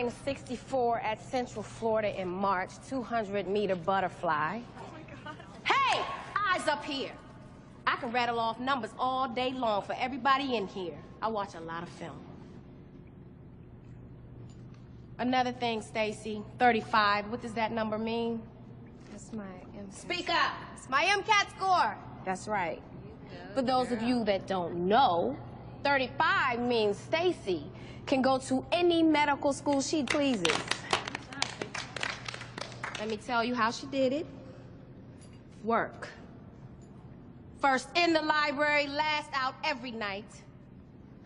flying 64 at Central Florida in March, 200-meter butterfly. Oh, my God. Hey, eyes up here. I can rattle off numbers all day long for everybody in here. I watch a lot of film. Another thing, Stacy, 35. What does that number mean? That's my MCAT. Speak up. It's my MCAT score. That's right. For those of you that don't know, 35 means Stacy can go to any medical school she pleases. Let me tell you how she did it. Work. First in the library, last out every night.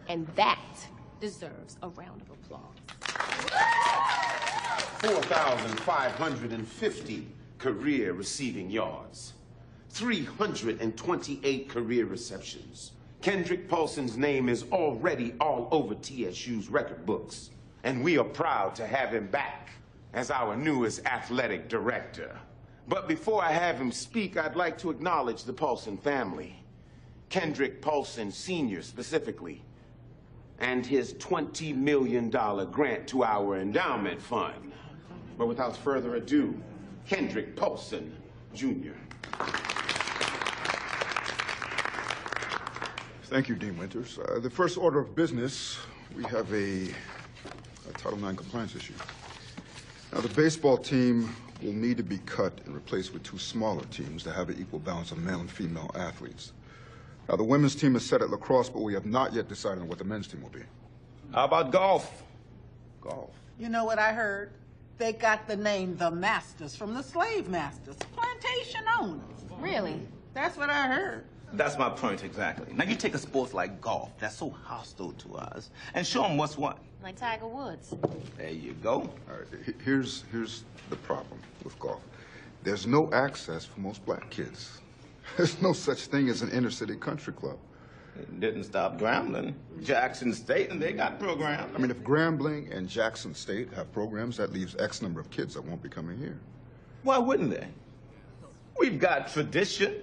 And that deserves a round of applause. 4,550 career receiving yards. 328 career receptions. Kendrick Paulson's name is already all over TSU's record books. And we are proud to have him back as our newest athletic director. But before I have him speak, I'd like to acknowledge the Paulson family. Kendrick Paulson Sr. specifically, and his $20 million grant to our endowment fund. But without further ado, Kendrick Paulson Jr. Thank you, Dean Winters. The first order of business, we have a Title IX compliance issue. Now, the baseball team will need to be cut and replaced with two smaller teams to have an equal balance of male and female athletes. Now, the women's team is set at lacrosse, but we have not yet decided on what the men's team will be. How about golf? Golf. You know what I heard? They got the name the Masters from the slave masters, plantation owners. Really? That's what I heard. That's my point exactly. Now, you take a sport like golf that's so hostile to us and show them what's what. Like Tiger Woods. There you go. All right, here's the problem with golf. There's no access for most black kids. There's no such thing as an inner-city country club. It didn't stop Grambling. Jackson State, and they got programs. I mean, if Grambling and Jackson State have programs, that leaves X number of kids that won't be coming here. Why wouldn't they? We've got tradition.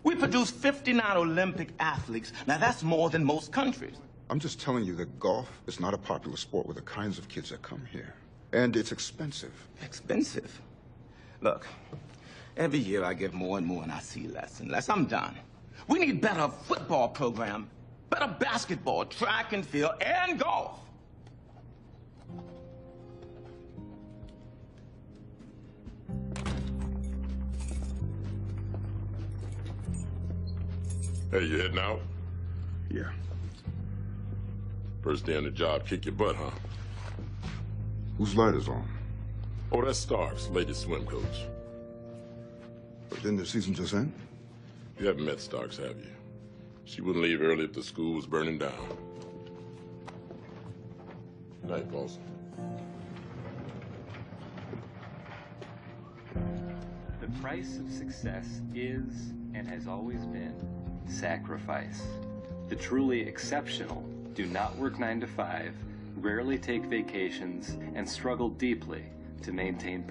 We produce 59 Olympic athletes. Now, that's more than most countries. I'm just telling you that golf is not a popular sport with the kinds of kids that come here. And it's expensive. Expensive? Look, every year I give more and more and I see less and less. I'm done. We need better football program, better basketball, track and field, and golf. Hey, you heading out? Yeah. First day on the job, kick your butt, huh? Whose light is on? Oh, that's Starks, latest swim coach. But didn't the season just end? You haven't met Starks, have you? She wouldn't leave early if the school was burning down. Good night, Paulson. The price of success is, and has always been, sacrifice. The truly exceptional do not work 9 to 5, rarely take vacations, and struggle deeply to maintain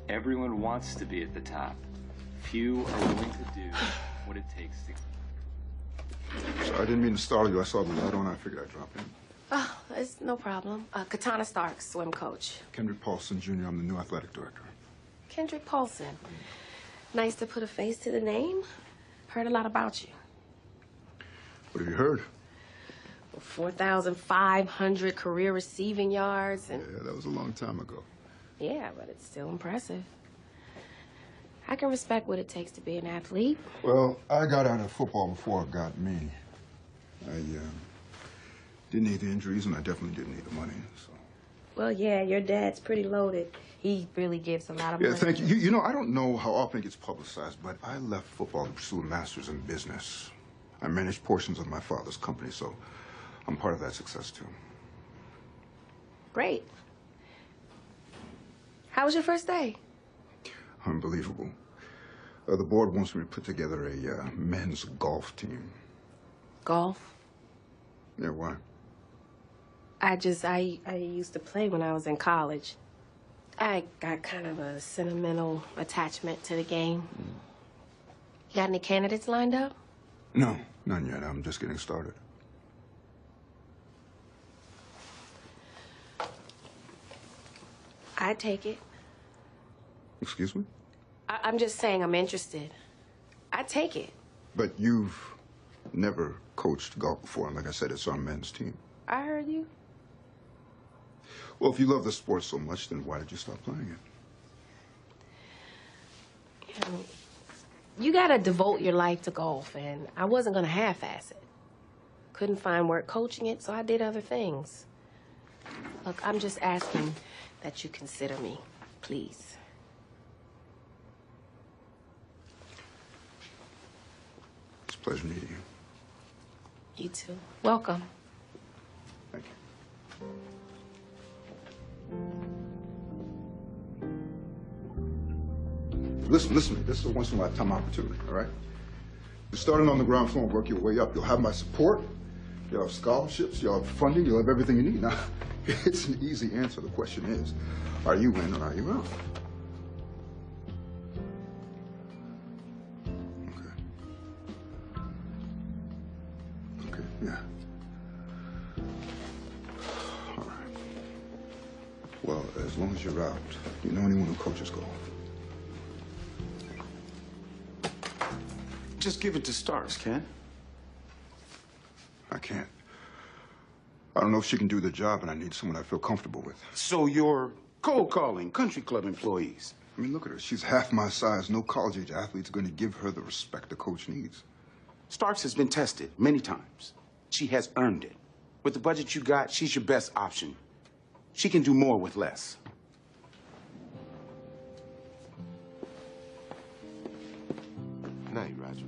Everyone wants to be at the top. Few are willing to do what it takes to... Sorry, I didn't mean to startle you. I saw the light on. I figured I'd drop in. Oh, it's no problem. Katana Starks, swim coach. Kendrick Paulson, Jr. I'm the new athletic director. Kendrick Paulson. Nice to put a face to the name. Heard a lot about you. What have you heard? 4,500 career receiving yards and... Yeah, that was a long time ago. Yeah, but it's still impressive. I can respect what it takes to be an athlete. Well, I got out of football before it got me. I didn't need the injuries, and I definitely didn't need the money, so... Well, yeah, your dad's pretty loaded. He really gives a lot of money. Yeah, thank you. You know, I don't know how often it gets publicized, but I left football to pursue a master's in business. I managed portions of my father's company, so I'm part of that success, too. Great. How was your first day? Unbelievable. The board wants me to put together a men's golf team. Golf? Yeah, why? I used to play when I was in college. I got kind of a sentimental attachment to the game. You got any candidates lined up? No, none yet. I'm just getting started. I'd take it. Excuse me? I'm just saying I'm interested. I'd take it. But you've never coached golf before, and like I said, it's our men's team. I heard you. Well, if you love the sport so much, then why did you stop playing it? You gotta devote your life to golf, and I wasn't gonna half-ass it. Couldn't find work coaching it, so I did other things. Look, I'm just asking that you consider me, please. It's a pleasure meeting you. You too. Welcome. Thank you. Listen to me. This is a once-in-a-lifetime opportunity, all right? You're starting on the ground floor and work your way up. You'll have my support. You'll have scholarships. You'll have funding. You'll have everything you need. Now, it's an easy answer. The question is, are you in or are you out? Okay, yeah. All right. Well, as long as you're out, you know anyone who coaches golf? Just give it to Starks, Ken. I can't. I don't know if she can do the job, and I need someone I feel comfortable with. So you're cold calling country club employees. I mean, look at her. She's half my size. No college-age athlete's going to give her the respect the coach needs. Starks has been tested many times. She has earned it. With the budget you got, she's your best option. She can do more with less. Good night, Roger.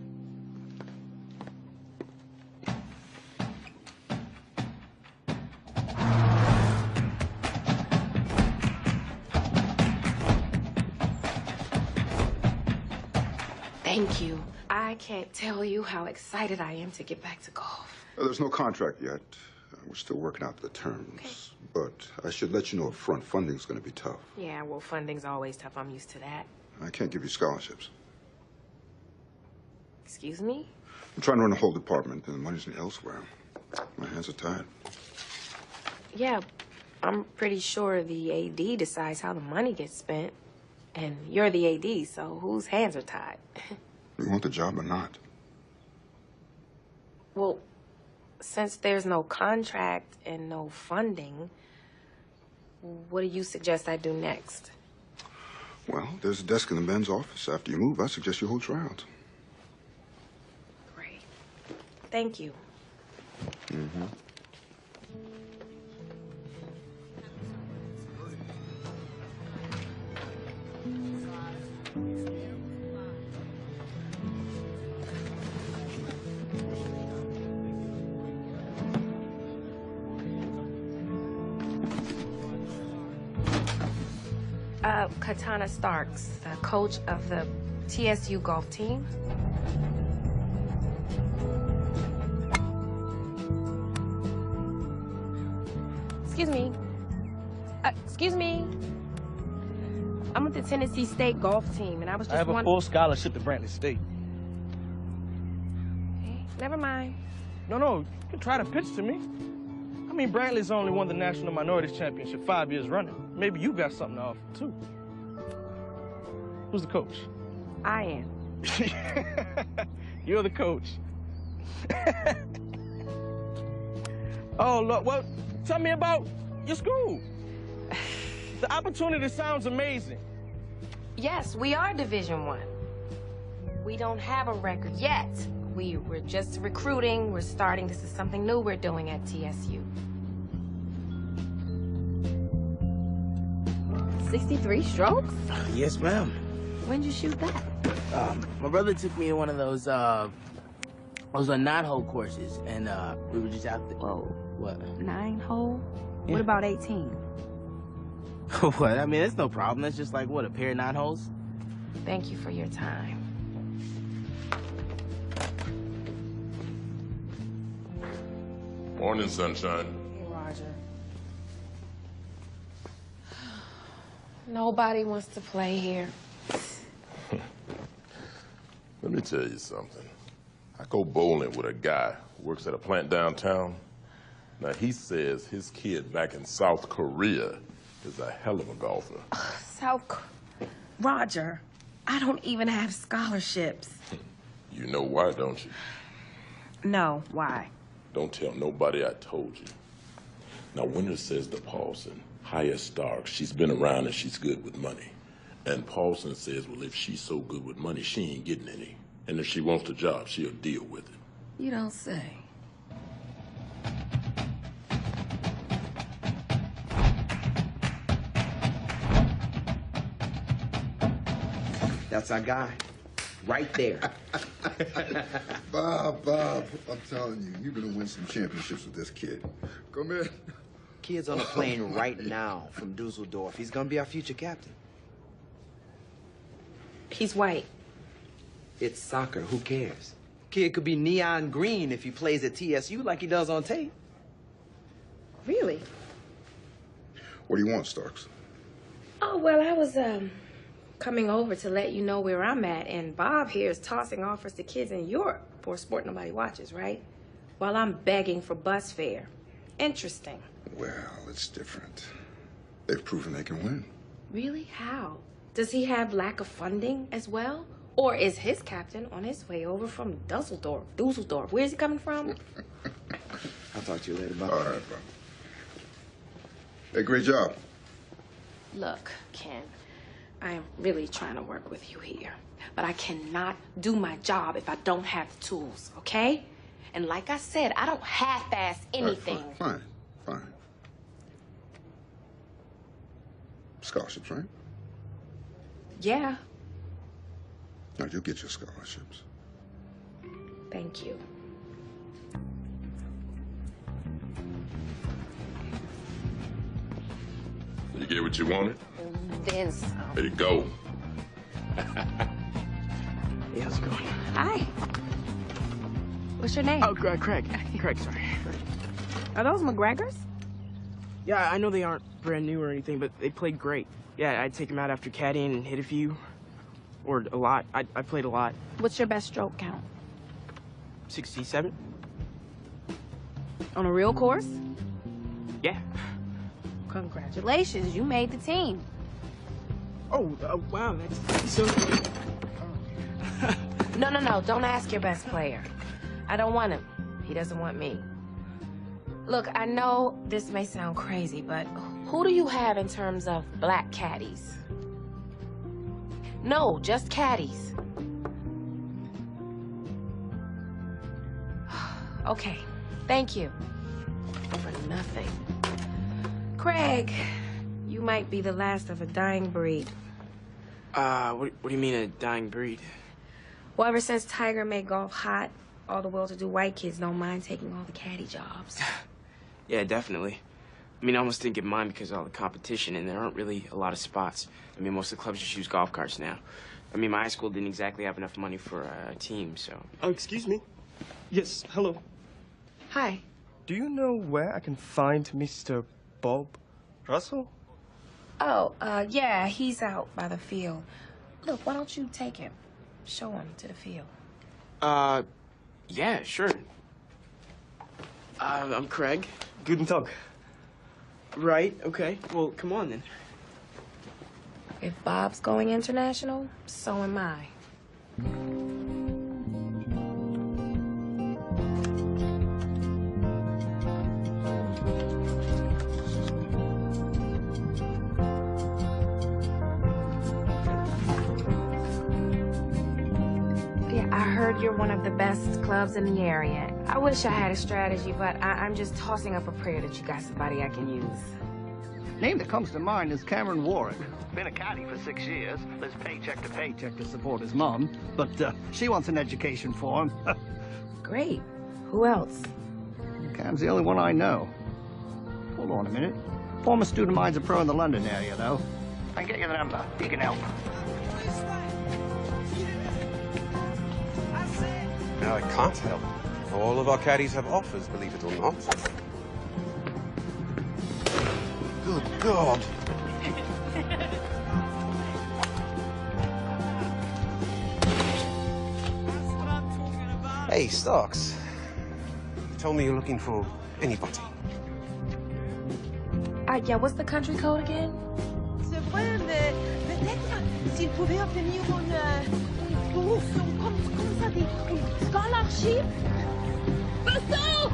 Thank you. I can't tell you how excited I am to get back to golf. There's no contract yet. We're still working out the terms. Okay. But I should let you know up front, funding's going to be tough. Yeah, well, funding's always tough. I'm used to that. I can't give you scholarships. Excuse me? I'm trying to run a whole department, and the money's elsewhere. My hands are tied. Yeah, I'm pretty sure the AD decides how the money gets spent. And you're the AD, so whose hands are tied? You want the job or not? Well, since there's no contract and no funding, what do you suggest I do next? Well, there's a desk in the men's office. After you move, I suggest you hold trials. Great. Thank you. Mm-hmm. Katana Starks, the coach of the TSU golf team. Excuse me. Excuse me. I'm with the Tennessee State golf team, and I was just I have a full scholarship to Brantley State. Okay, never mind. No, you can try to pitch to me. I mean, Brantley's only won the National Minorities Championship 5 years running. Maybe you got something to offer, too. Who's the coach? I am. You're the coach. Oh, look, well, tell me about your school. The opportunity sounds amazing. Yes, we are Division I. We don't have a record yet. We're just recruiting. We're starting. This is something new we're doing at TSU. 63 strokes? Yes, ma'am. When'd you shoot that? My brother took me to one of those 9-hole courses, and we were just out there. Whoa. What? 9-hole? Yeah. What about 18? What? I mean, that's no problem. That's just like, what, a pair of 9 holes? Thank you for your time. Morning, sunshine. Hey, Roger. Nobody wants to play here. Let me tell you something. I go bowling with a guy who works at a plant downtown. Now, he says his kid back in South Korea is a hell of a golfer. Roger, I don't even have scholarships. You know why, don't you? No, why? Don't tell nobody I told you. Now, Winter says to Paulson, hire Starks. She's been around and she's good with money. And Paulson says, well, if she's so good with money, she ain't getting any. And if she wants the job, she'll deal with it. You don't say. That's our guy. Right there. Bob, I'm telling you, you're gonna win some championships with this kid. Come in. Kid's on a plane right now from Dusseldorf. He's gonna be our future captain. He's white. It's soccer. Who cares? Kid could be neon green if he plays at TSU like he does on tape. Really? What do you want, Starks? Oh, well, I was, coming over to let you know where I'm at, and Bob here is tossing offers to kids in Europe for a sport nobody watches, right? While I'm begging for bus fare. Interesting. Well, it's different. They've proven they can win. Really? How? Does he have lack of funding as well? Or is his captain on his way over from Dusseldorf? Where is he coming from? I'll talk to you later, Bob. All right, Bob. Hey, great job. Look, Ken, I am really trying to work with you here. But I cannot do my job if I don't have the tools, okay? And like I said, I don't half-ass anything. Right, fine. Scholarships, right? Yeah, No, you'll get your scholarships. thank you. You get what you wanted? Then some. There you go. Hey, how's it going? Hi. What's your name? Oh, Craig. Craig, sorry. Are those McGregors? Yeah, I know they aren't brand new or anything, but they played great. Yeah, I'd take them out after caddying and hit a few. Or a lot. I played a lot. What's your best stroke count? 67? On a real course? Yeah. Congratulations, you made the team. Oh, wow, that's so good. No, don't ask your best player. I don't want him. He doesn't want me. Look, I know this may sound crazy, but who do you have in terms of black caddies? No, just caddies. Okay, thank you. For nothing. Craig, you might be the last of a dying breed. What do you mean a dying breed? Well, ever since Tiger made golf hot, all the well-to-do white kids don't mind taking all the caddy jobs. Yeah, definitely. I mean, I almost didn't get mine because of all the competition, and there aren't really a lot of spots. I mean, most of the clubs just use golf carts now. I mean, my high school didn't exactly have enough money for a team, so... Oh, excuse me. Yes, hello. Hi. Do you know where I can find Mr. Bob Russell? Oh, yeah, he's out by the field. Look, why don't you take him? Show him to the field. Yeah, sure. I'm Craig. Guten Tag. Right, okay. Well, come on, then. If Bob's going international, so am I. Yeah, I heard you're one of the best clubs in the area. I wish I had a strategy, but I'm just tossing up a prayer that you got somebody I can use. Name that comes to mind is Cameron Warren. Been a caddy for 6 years. Lives paycheck to paycheck to support his mom. But she wants an education for him. Great. Who else? Cam's the only one I know. Hold on a minute. Former student of mine's a pro in the London area, though. I can get you the number. He can help. No, I can't help. All of our caddies have offers, believe it or not. Good God. Hey, Starks. You told me you're looking for anybody. right, yeah. What's the country code again? C'est vrai, mais peut-être s'il pouvait obtenir une bourse, comment ça dit, une scholarship. Vincent!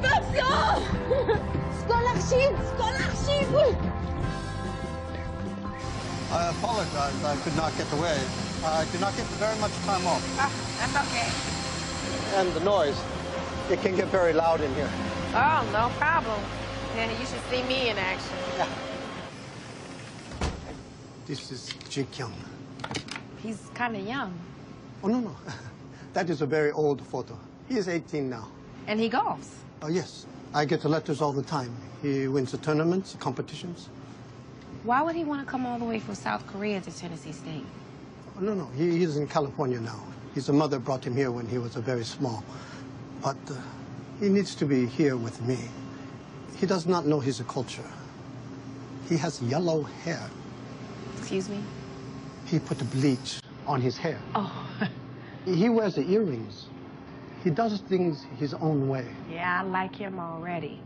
Vincent! Scholarship! I apologize. I could not get away. I did not get very much time off. That's okay. And the noise. It can get very loud in here. Oh, no problem. Yeah, you should see me in action. Yeah. This is Ji Kyung. He's kind of young. Oh, no. That is a very old photo. He is 18 now. And he golfs. Oh, yes. I get the letters all the time. He wins the tournaments, competitions. Why would he want to come all the way from South Korea to Tennessee State? Oh, no. He is in California now. His mother brought him here when he was very small. But he needs to be here with me. He does not know his culture. He has yellow hair. Excuse me? He put the bleach on his hair. Oh. He wears the earrings. He does things his own way. Yeah, I like him already.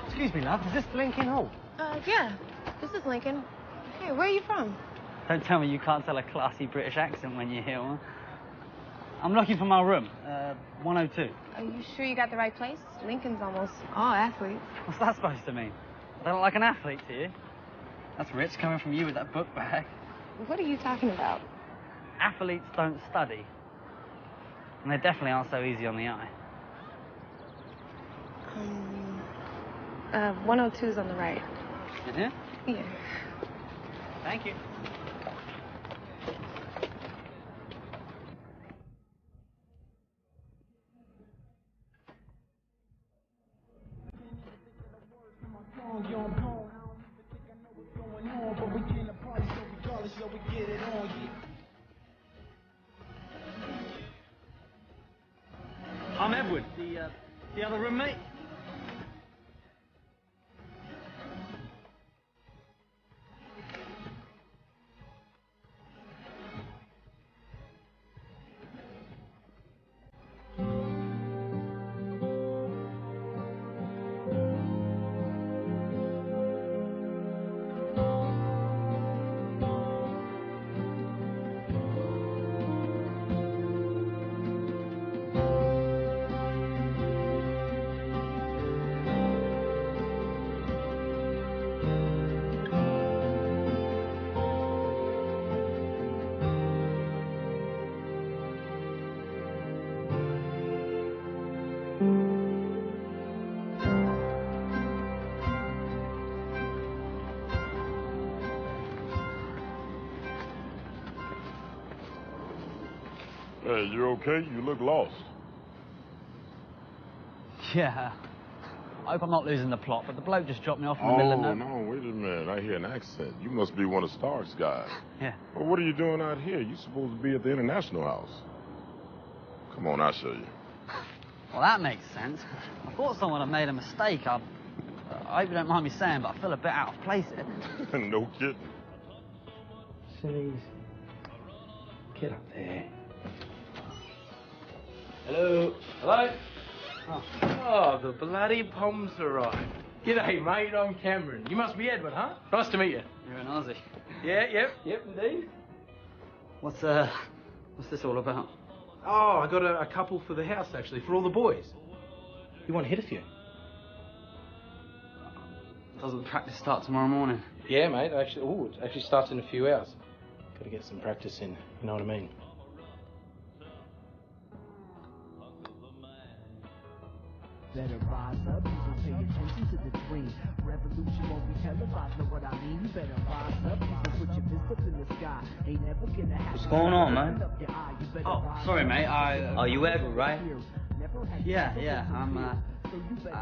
Excuse me, love, is this Lincoln Hall? Yeah. This is Lincoln. Hey, where are you from? Don't tell me you can't tell a classy British accent when you hear one. I'm looking for my room, 102. Are you sure you got the right place? Lincoln's almost all athletes. What's that supposed to mean? I don't look like an athlete to you. That's rich coming from you with that book bag. What are you talking about? Athletes don't study. And they definitely aren't so easy on the eye. 102's on the right. In here? Yeah. Thank you. I'm Edward, the other roommate. Hey, you okay? You look lost. Yeah. I hope I'm not losing the plot, but the bloke just dropped me off in the middle of nowhere. No, wait a minute. I hear an accent. You must be one of Stark's guys. Yeah. Well, what are you doing out here? You're supposed to be at the International House. Come on, I'll show you. Well, that makes sense. I thought someone had made a mistake. I hope you don't mind me saying, but I feel a bit out of place here. No kidding. Sillies. Get up there. Hello. Hello? Oh, the bloody Pom's arrived. G'day, mate. I'm Cameron. You must be Edward, huh? Nice to meet you. You're an Aussie. Yeah, yep, indeed. What's this all about? Oh, I got a couple for the house, actually, for all the boys. You want to hit a few? Doesn't practice start tomorrow morning? Yeah, mate. It actually starts in a few hours. Got to get some practice in, you know what I mean? Better rise up, people pay attention to the dream. Revolution won't be televised, know what I mean? You better rise up, people put your fist up in the sky. Ain't never gonna happen. What's going on, man? Oh, sorry, mate. Oh, you Edward, right? Yeah. I'm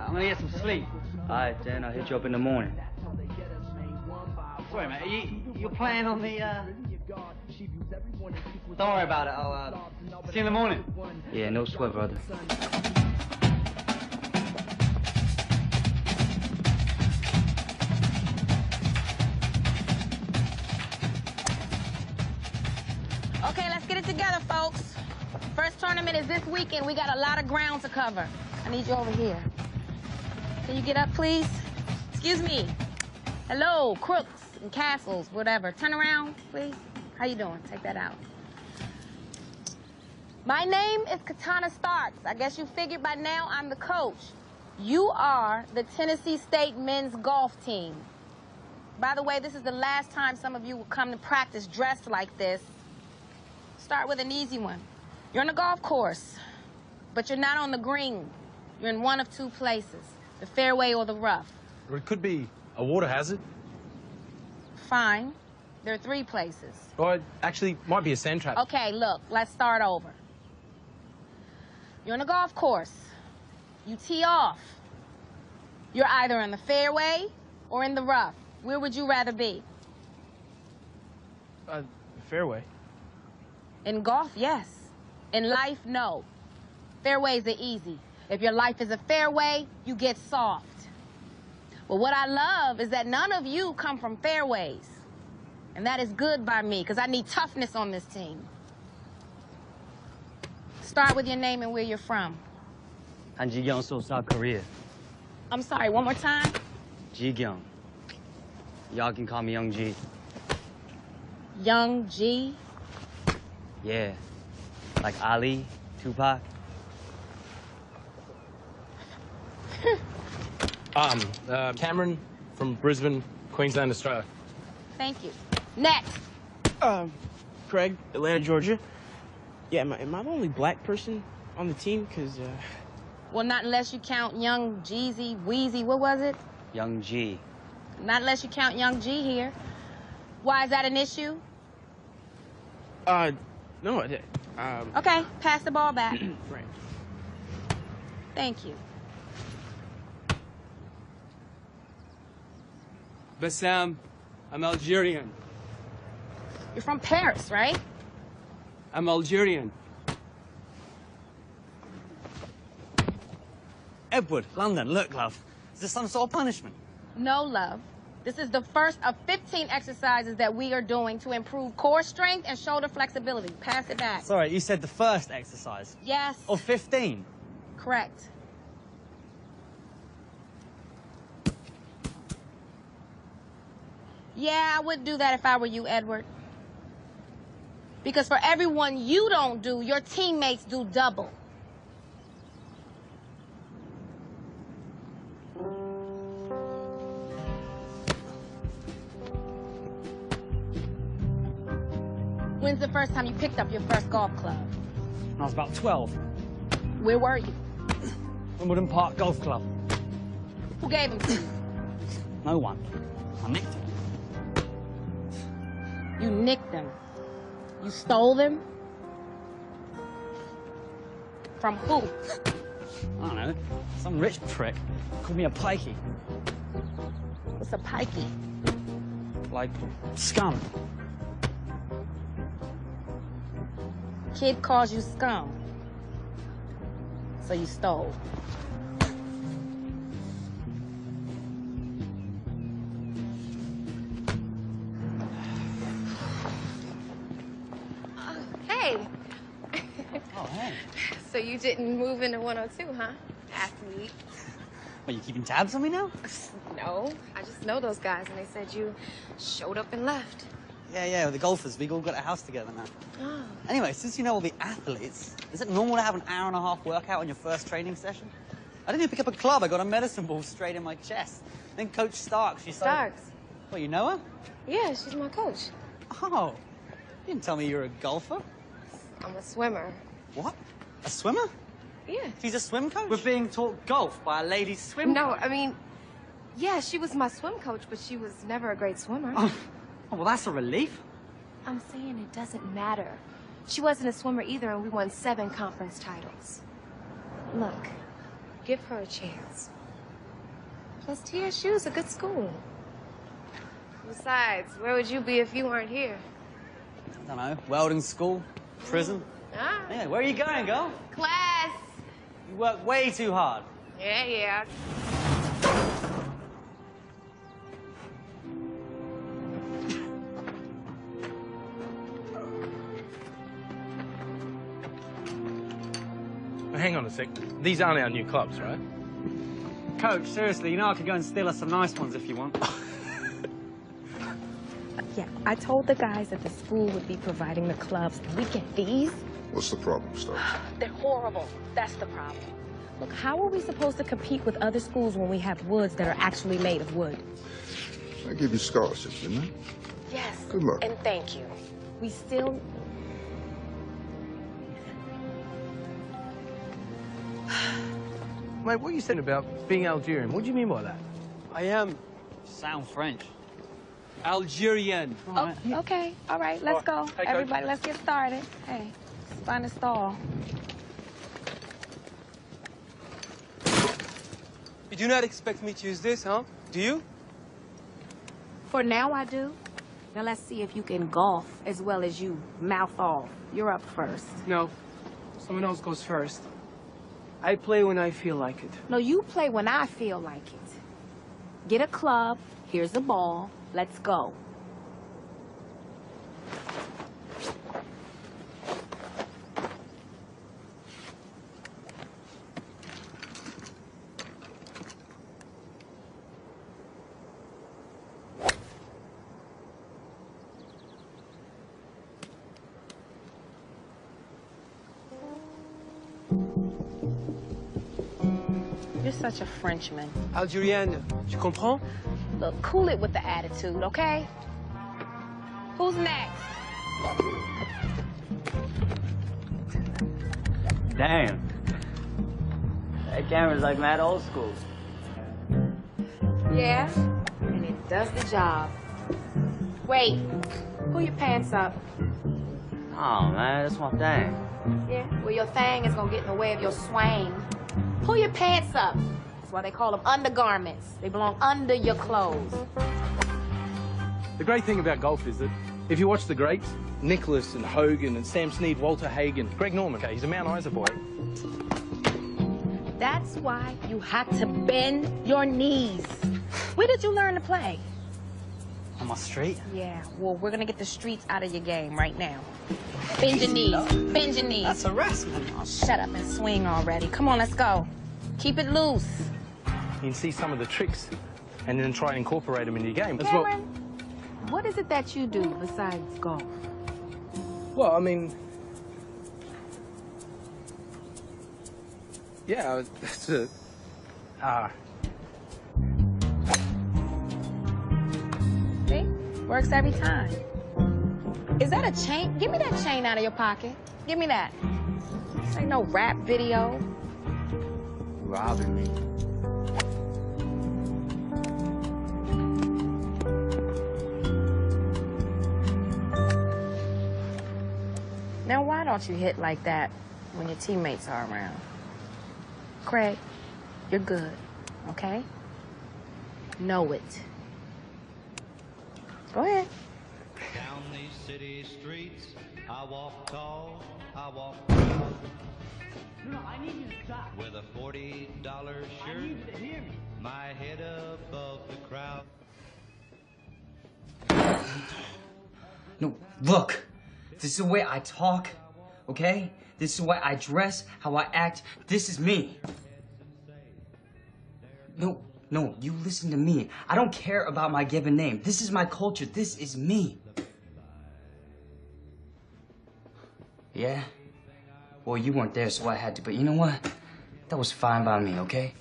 gonna get some sleep. Alright, then I'll hit you up in the morning. Sorry, mate. You're playing on the Don't worry about it. I'll see you in the morning. Yeah, no sweat, brother. Okay, let's get it together, folks. First tournament is this weekend. We got a lot of ground to cover. I need you over here. Can you get up, please? Excuse me. Hello, crooks and castles, whatever. Turn around, please. How you doing? Take that out. My name is Katana Starks. I guess you figured by now I'm the coach. You are the Tennessee State men's golf team. By the way, this is the last time some of you will come to practice dressed like this. Start with an easy one. You're on a golf course, but you're not on the green. You're in one of two places, the fairway or the rough. Or it could be a water hazard. Fine. There are three places. Or it actually might be a sand trap. Okay, look, let's start over. You're on a golf course. You tee off. You're either in the fairway or in the rough. Where would you rather be? Fairway. In golf, yes. In life, no. Fairways are easy. If your life is a fairway, you get soft. But what I love is that none of you come from fairways. And that is good by me, because I need toughness on this team. Start with your name and where you're from. I'm Ji-kyung, South Korea. I'm sorry, one more time? Ji-kyung. Y'all can call me Young G. Young G? Yeah. Like Ali, Tupac. Cameron from Brisbane, Queensland, Australia. Thank you. Next. Craig, Atlanta, Georgia. Yeah, am I the only black person on the team? Because, Well, not unless you count Young Jeezy, Wheezy, what was it? Young G. Not unless you count Young G here. Why is that an issue? no, Okay, pass the ball back. Right. Thank you. Bassam, I'm Algerian. You're from Paris, right? I'm Algerian. Edward, London, look, love. Is this some sort of punishment? No, love. This is the first of 15 exercises that we are doing to improve core strength and shoulder flexibility. Pass it back. Sorry, you said the first exercise. Yes. Or 15? Correct. Yeah, I would do that if I were you, Edward. Because for every one you don't do, your teammates do double. When's the first time you picked up your first golf club? When I was about 12. Where were you? Wimbledon Park Golf Club. Who gave them to you? No one. I nicked it. You nicked them. You stole them? From who? I don't know. Some rich prick called me a pikey. What's a pikey? Like scum. Kid calls you scum. So you stole. Hey. Oh, hey. So you didn't move into 102, huh? Athlete. What, you keeping tabs on me now? No, I just know those guys, and they said you showed up and left. Yeah, the golfers. We all got a house together now. Oh. Anyway, since you know all the athletes, is it normal to have an hour-and-a-half workout on your first training session? I didn't even pick up a club. I got a medicine ball straight in my chest. Then Coach Starks, she started... Starks? Well, you know her? Yeah, she's my coach. Oh, you didn't tell me you're a golfer. I'm a swimmer. What? A swimmer? Yeah. She's a swim coach? We're being taught golf by a lady swim No, coach. I mean, yeah, she was my swim coach, but she was never a great swimmer. Oh, well, that's a relief. I'm saying it doesn't matter. She wasn't a swimmer either, and we won 7 conference titles. Look, give her a chance. Plus, TSU's a good school. Besides, where would you be if you weren't here? I don't know, welding school, prison. Ah. Yeah, where are you going, girl? Class. You work way too hard. Yeah. Hang on a sec. These aren't our new clubs, right? Coach, seriously, you know I could go and steal us some nice ones if you want. Yeah, I told the guys that the school would be providing the clubs, and we get these. What's the problem, Star? They're horrible. That's the problem. Look, how are we supposed to compete with other schools when we have woods that are actually made of wood? I gave you scholarships, didn't I? Yes. Good luck. And thank you. We still... Mate, what you said about being Algerian, what do you mean by that? I am Sound French. Algerian. Oh, okay. All right, let's go. Hey, Coach. Everybody, let's get started. Hey, let's find a stall. You do not expect me to use this, huh? Do you? For now, I do. Now, let's see if you can golf as well as you. Mouth off. You're up first. No. Someone else goes first. I play when I feel like it. No, you play when I feel like it. Get a club. Here's the ball. Let's go. You're such a Frenchman. Algérienne, tu comprends? Look, cool it with the attitude, okay? Who's next? Damn. That camera's like mad old school. Yeah, and it does the job. Wait, pull your pants up. Oh, man, that's my thing. Yeah, well, your thing is gonna get in the way of your swang. Pull your pants up. That's why they call them undergarments. They belong under your clothes. The great thing about golf is that if you watch the greats, Nicklaus and Hogan and Sam Snead, Walter Hagen, Greg Norman, okay, he's a Mount Isa boy. That's why you have to bend your knees. Where did you learn to play? On my street? Yeah, well, we're gonna get the streets out of your game right now. Bend your knees. Bend your knees. That's harassment. Oh, shut up and swing already. Come on, let's go. Keep it loose. You can see some of the tricks and then try and incorporate them in your game. That's Cameron, what is it that you do besides golf? Well, I mean... Yeah, it's a... See? Works every time. Is that a chain? Give me that chain out of your pocket. Give me that. This ain't no rap video. Robbing me. Now, why don't you hit like that when your teammates are around? Craig, you're good, okay? Know it. Go ahead. Down these city streets, I walk tall, I walk proud. No, I need you to stop. With a $40 shirt, I need you to hear me. my head above the crowd. No, look. This is the way I talk, okay? This is the way I dress, how I act. This is me. No, you listen to me. I don't care about my given name. This is my culture. This is me. Yeah? Well, you weren't there, so I had to. But you know what? That was fine by me, okay?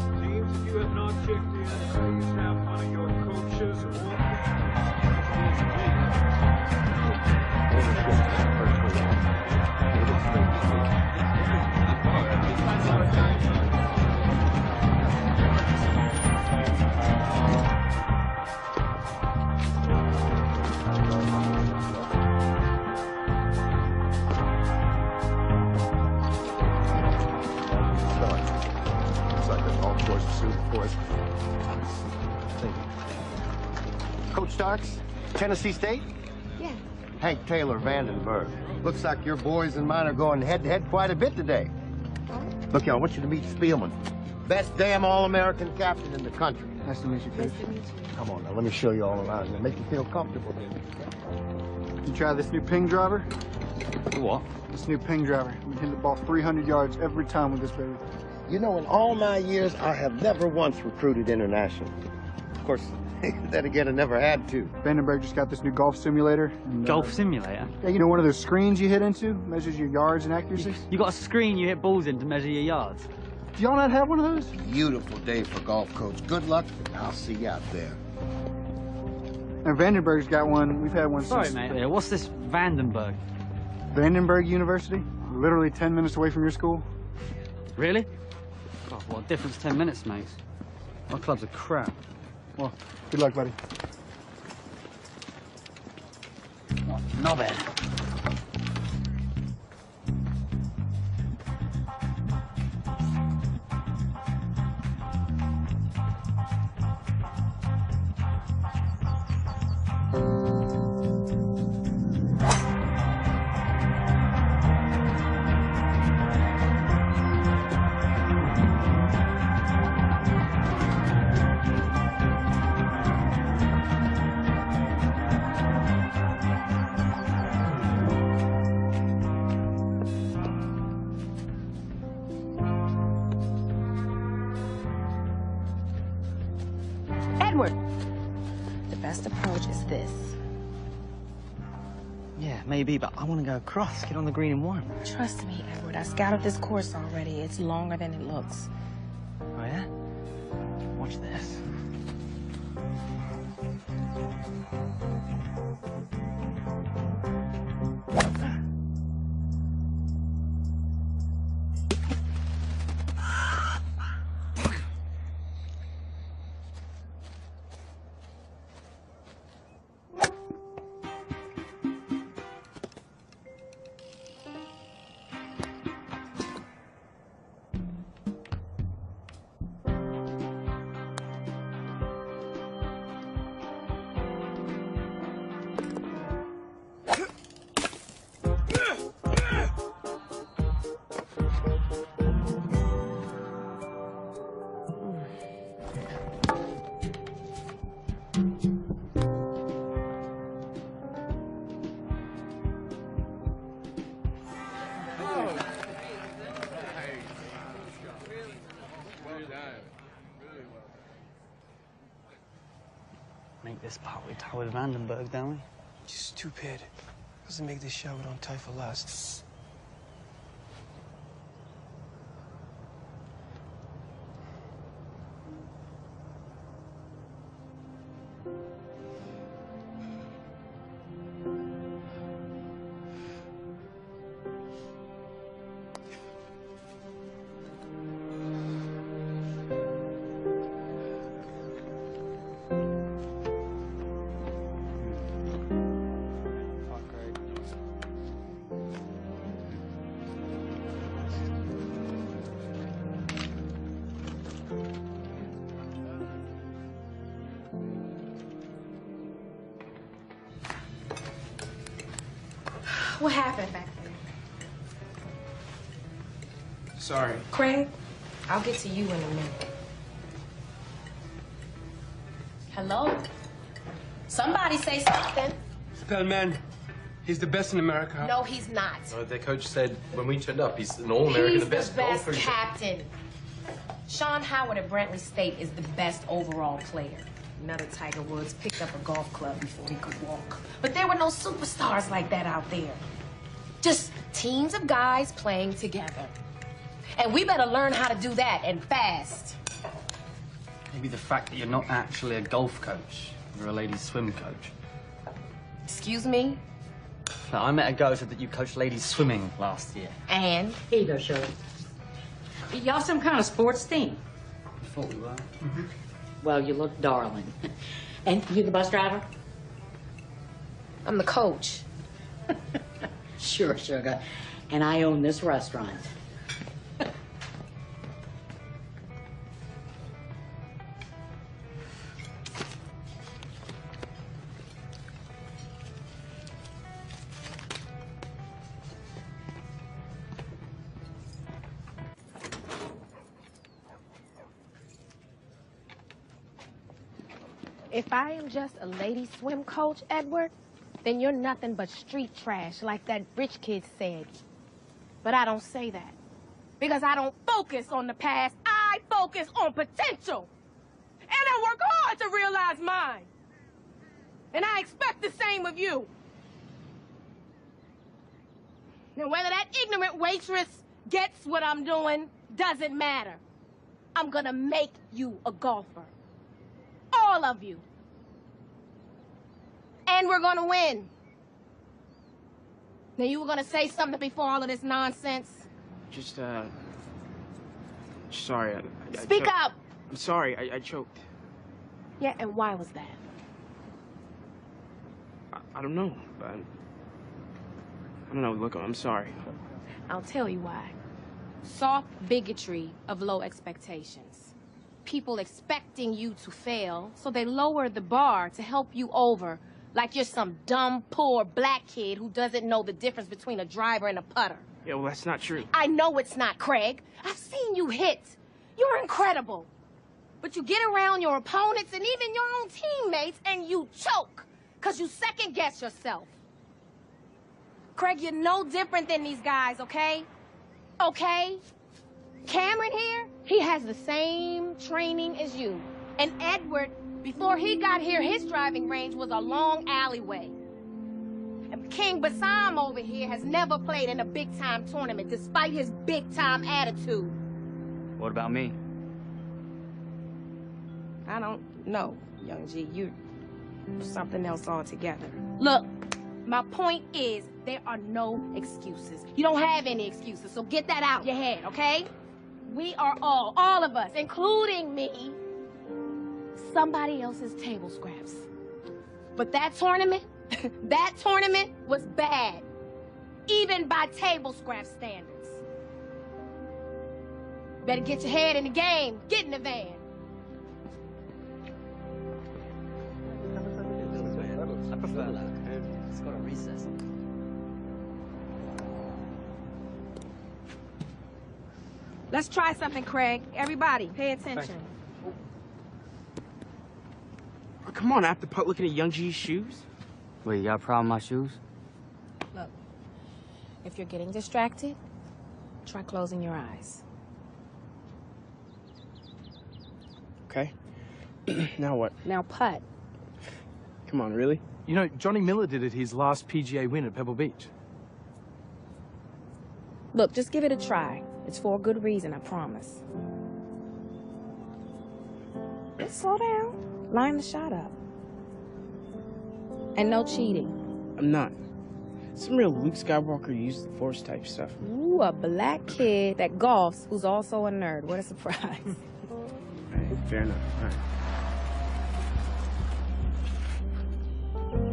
Seems you have not checked in. Please have one of your coaches or Starks? Tennessee State? Yeah. Hank Taylor, Vandenberg. Looks like your boys and mine are going head-to-head quite a bit today. Look, I want you to meet Spielman. Best damn All-American captain in the country. Nice to meet you, Coach. Nice to meet you. Come on, now, let me show you all around and make you feel comfortable here. You try this new ping driver? What? This new ping driver. We hit the ball 300 yards every time with this baby. You know, in all my years, I have never once recruited international. Of course, then again, I never had to. Vandenberg just got this new golf simulator. And, Golf simulator? Yeah, you know, one of those screens you hit into, measures your yards and accuracy. You got a screen you hit balls in to measure your yards? Do y'all not have one of those? Beautiful day for golf, Coach. Good luck. I'll see you out there. And Vandenberg's got one. We've had one Sorry, since... mate. What's this Vandenberg? Vandenberg University. Literally 10 minutes away from your school. Really? God, what a difference 10 minutes makes. My clubs are crap. Well, good luck, buddy. Oh, not bad. Edward, the best approach is this. Yeah, maybe, but I want to go across, get on the green and one. Trust me, Edward. I scouted this course already. It's longer than it looks. Oh, yeah? Watch this. Make this part we tie with Vandenberg, don't we? You stupid. Doesn't make this show, we don't tie for last. What happened back there? Sorry. Craig, I'll get to you in a minute. Hello? Somebody say something. Spellman, he's the best in America. No, he's not. Their coach said when we turned up, he's an All-American, He's the best best golfer. captain. Sean Howard at Brantley State is the best overall player. Another Tiger Woods picked up a golf club before he could walk. But there were no superstars like that out there. Just teams of guys playing together. And we better learn how to do that, and fast. Maybe the fact that you're not actually a golf coach. You're a ladies' swim coach. Excuse me? Now, I met a girl who said that you coached ladies' swimming last year. And? Here you go, Shirley. Y'all some kind of sports team? I thought we were. Well, you look darling. And you the bus driver? I'm the coach. Sure, sugar. And I own this restaurant. If I am just a lady swim coach, Edward, then you're nothing but street trash, like that rich kid said. But I don't say that. Because I don't focus on the past, I focus on potential. And I work hard to realize mine. And I expect the same of you. Now, whether that ignorant waitress gets what I'm doing doesn't matter. I'm gonna make you a golfer. All of you. And we're gonna win. Now, you were gonna say something before all of this nonsense? Just, sorry. I Speak up! I'm sorry, I choked. Yeah, and why was that? I don't know. I don't know. Look, I'm sorry. I'll tell you why. Soft bigotry of low expectations. People expecting you to fail, so they lower the bar to help you over, like you're some dumb, poor black kid who doesn't know the difference between a driver and a putter. Yeah, well, that's not true. I know it's not, Craig. I've seen you hit. You're incredible. But you get around your opponents and even your own teammates and you choke, because you second-guess yourself. Craig, you're no different than these guys, okay? Okay? Cameron here, he has the same training as you. And Edward, before he got here, his driving range was a long alleyway. And King Bassam over here has never played in a big-time tournament, despite his big-time attitude. What about me? I don't know, Young G. You're something else altogether. Look, my point is, there are no excuses. You don't have any excuses, so get that out your head, okay? We are all of us, including me, somebody else's table scraps. But that tournament was bad, even by table scrap standards. Better get your head in the game. Get in the van. I prefer that. It's got a recess. Let's try something, Craig. Everybody, pay attention. Oh, come on, I have to putt looking at Young G's shoes? Wait, you got a problem with my shoes? Look, if you're getting distracted, try closing your eyes. Okay. Now what? Now putt. Come on, really? You know, Johnny Miller did it his last PGA win at Pebble Beach. Look, just give it a try. It's for a good reason, I promise. Just slow down. Line the shot up. And no cheating. I'm not. Some real Luke Skywalker use the Force type stuff. Ooh, a black kid that golfs who's also a nerd. What a surprise. Right, fair enough.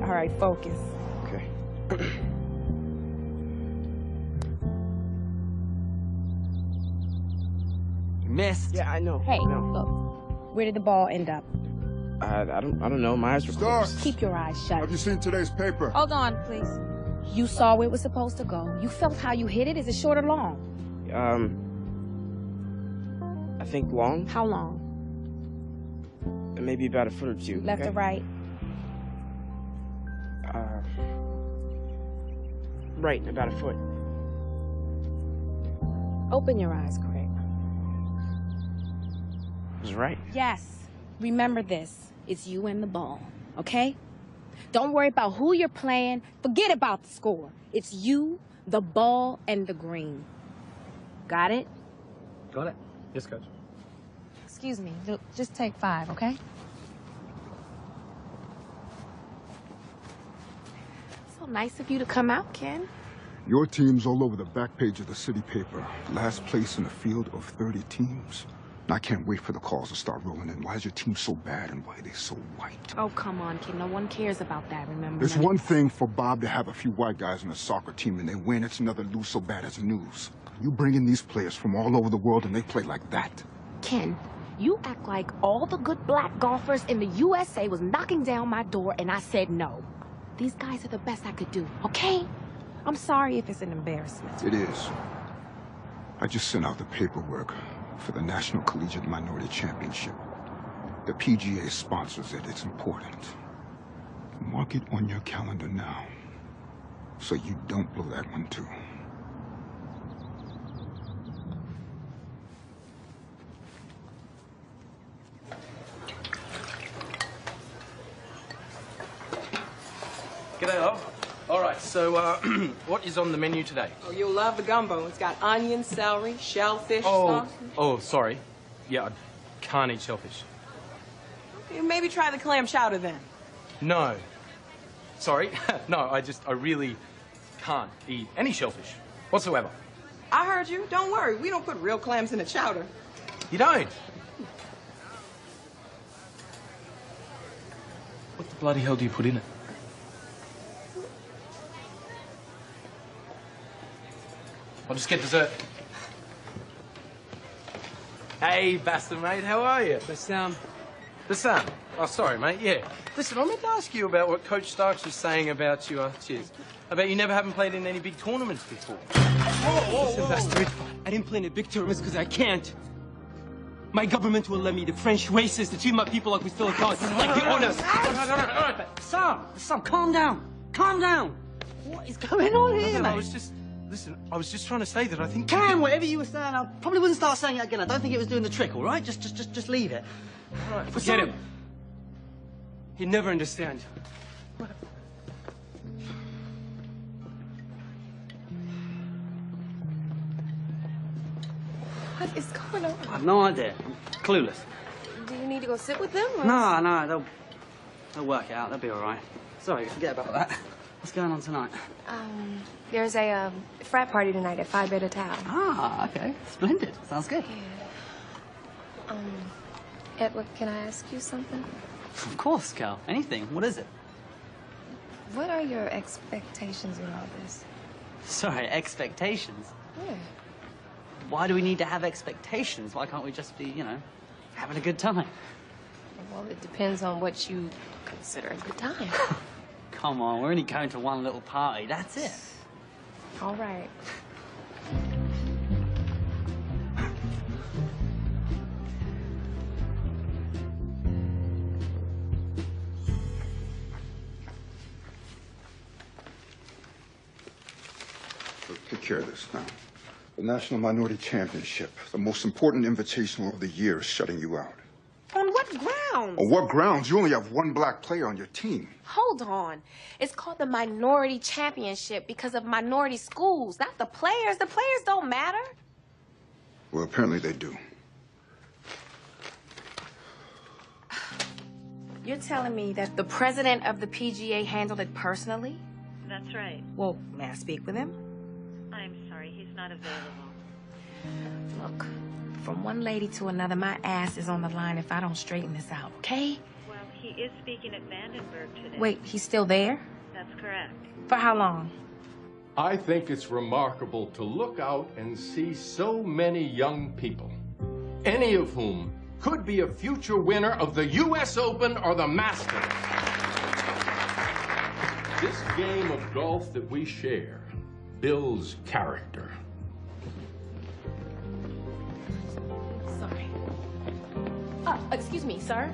All right, focus. Okay. Missed. Yeah, I know. Hey, I know. look. Where did the ball end up? I don't know. My eyes were closed. Keep your eyes shut. Have you seen today's paper? Hold on, please. You saw where it was supposed to go. You felt how you hit it. Is it short or long? I think long. How long? Maybe about a foot or two. Left okay? or right? Right, about a foot. Open your eyes, Craig. I was right. Yes. Remember this. It's you and the ball, okay? Don't worry about who you're playing. Forget about the score. It's you, the ball, and the green. Got it? Got it. Yes, Coach. Excuse me. Just take 5, okay? So nice of you to come out, Ken. Your team's all over the back page of the city paper. Last place in a field of 30 teams. And I can't wait for the calls to start rolling in. Why is your team so bad and why are they so white? Oh, come on, kid. No one cares about that, remember? It's one thing for Bob to have a few white guys on a soccer team and they win. It's another lose so bad as news. You bring in these players from all over the world and they play like that. Ken, you act like all the good black golfers in the USA was knocking down my door and I said no. These guys are the best I could do, okay? I'm sorry if it's an embarrassment. It is. I just sent out the paperwork for the National Collegiate Minority Championship. The PGA sponsors it. It's important. Mark it on your calendar now, so you don't blow that one too. G'day, love. All right, so what is on the menu today? Oh, you'll love the gumbo. It's got onion, celery, shellfish, sauce. Oh, sorry. Yeah, I can't eat shellfish. Okay, maybe try the clam chowder then. No. Sorry. No, I really can't eat any shellfish whatsoever. I heard you. Don't worry. We don't put real clams in the chowder. You don't? What the bloody hell do you put in it? I'll just get dessert. Hey, Basta, mate, how are you? Bassam. Bassam. Oh, sorry, mate, yeah. Listen, I meant to ask you about what Coach Starks was saying about you, cheers, about you never having played in any big tournaments before. Listen, bastard. I didn't play in the big tournaments because I can't. My government will let me. The French racists, to treat my people like we still are gods, like the owners. Bassam, calm down. Calm down. What is going on here, mate? I was just trying to say that I think... Cam, whatever you were saying, I probably wouldn't start saying it again. I don't think it was doing the trick, all right? Just leave it. All right, forget him. He'd never understand. What is going on? I have no idea. I'm clueless. Do you need to go sit with them? Or... No, they'll work it out. They'll be all right. Sorry, forget about that. What's going on tonight? There's a frat party tonight at Phi Beta Tau. Ah, okay. Splendid. Sounds good. Yeah. Edward, can I ask you something? Of course, Cal. Anything. What is it? What are your expectations in all this? Sorry, expectations? Yeah. Why do we need to have expectations? Why can't we just be, having a good time? Well, it depends on what you consider a good time. Come on, we're only going to one little party. That's it. All right. Take care of this now. The National Minority Championship, the most important invitational of the year, is shutting you out. On what grounds? On what grounds? You only have one black player on your team. Hold on. It's called the Minority Championship because of minority schools, not the players. The players don't matter. Well, apparently they do. You're telling me that the president of the PGA handled it personally? That's right. Well, may I speak with him? I'm sorry, he's not available. Look, from one lady to another, my ass is on the line if I don't straighten this out, okay? Well, he is speaking at Vandenberg today. Wait, he's still there? That's correct. For how long? I think it's remarkable to look out and see so many young people, any of whom could be a future winner of the U.S. Open or the Masters. This game of golf that we share builds character. Sorry. Excuse me, sir.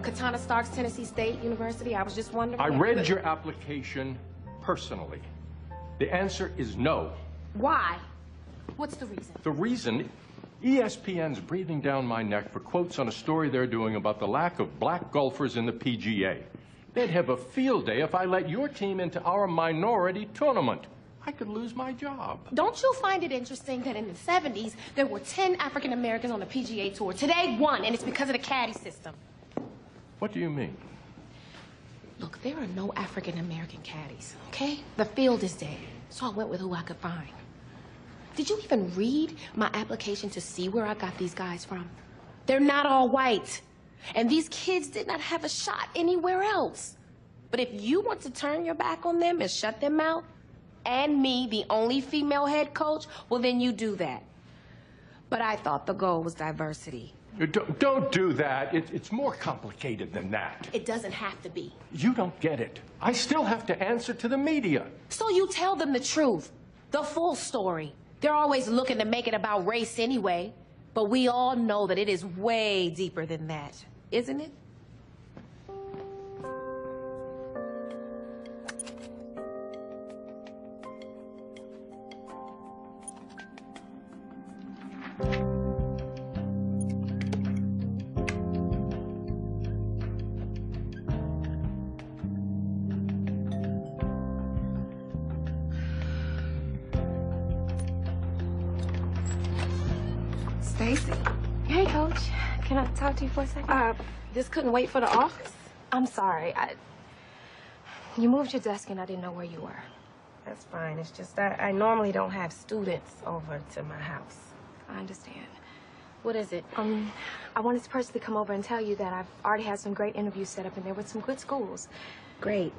Katana Starks, Tennessee State University. I was just wondering... I read your application personally. The answer is no. Why? What's the reason? The reason? ESPN's breathing down my neck for quotes on a story they're doing about the lack of black golfers in the PGA. They'd have a field day if I let your team into our minority tournament. I could lose my job. Don't you find it interesting that in the 70s, there were 10 African Americans on the PGA Tour? Today, 1, and it's because of the caddy system. What do you mean? Look, there are no African American caddies, okay? The field is dead, so I went with who I could find. Did you even read my application to see where I got these guys from? They're not all white. And these kids did not have a shot anywhere else. But if you want to turn your back on them and shut them out, and me, the only female head coach, well, then you do that. But I thought the goal was diversity. Don't do that. It's more complicated than that. It doesn't have to be. You don't get it. I still have to answer to the media. So you tell them the truth, the full story. They're always looking to make it about race anyway. But we all know that it is way deeper than that. isn't it? Stacy. Hey, Coach. Can I talk to you for a second? This couldn't wait for the office. I'm sorry. You moved your desk and I didn't know where you were. That's fine. It's just I normally don't have students over to my house. I understand. What is it? I wanted to personally come over and tell you that I've already had some great interviews set up in there with some good schools. Great.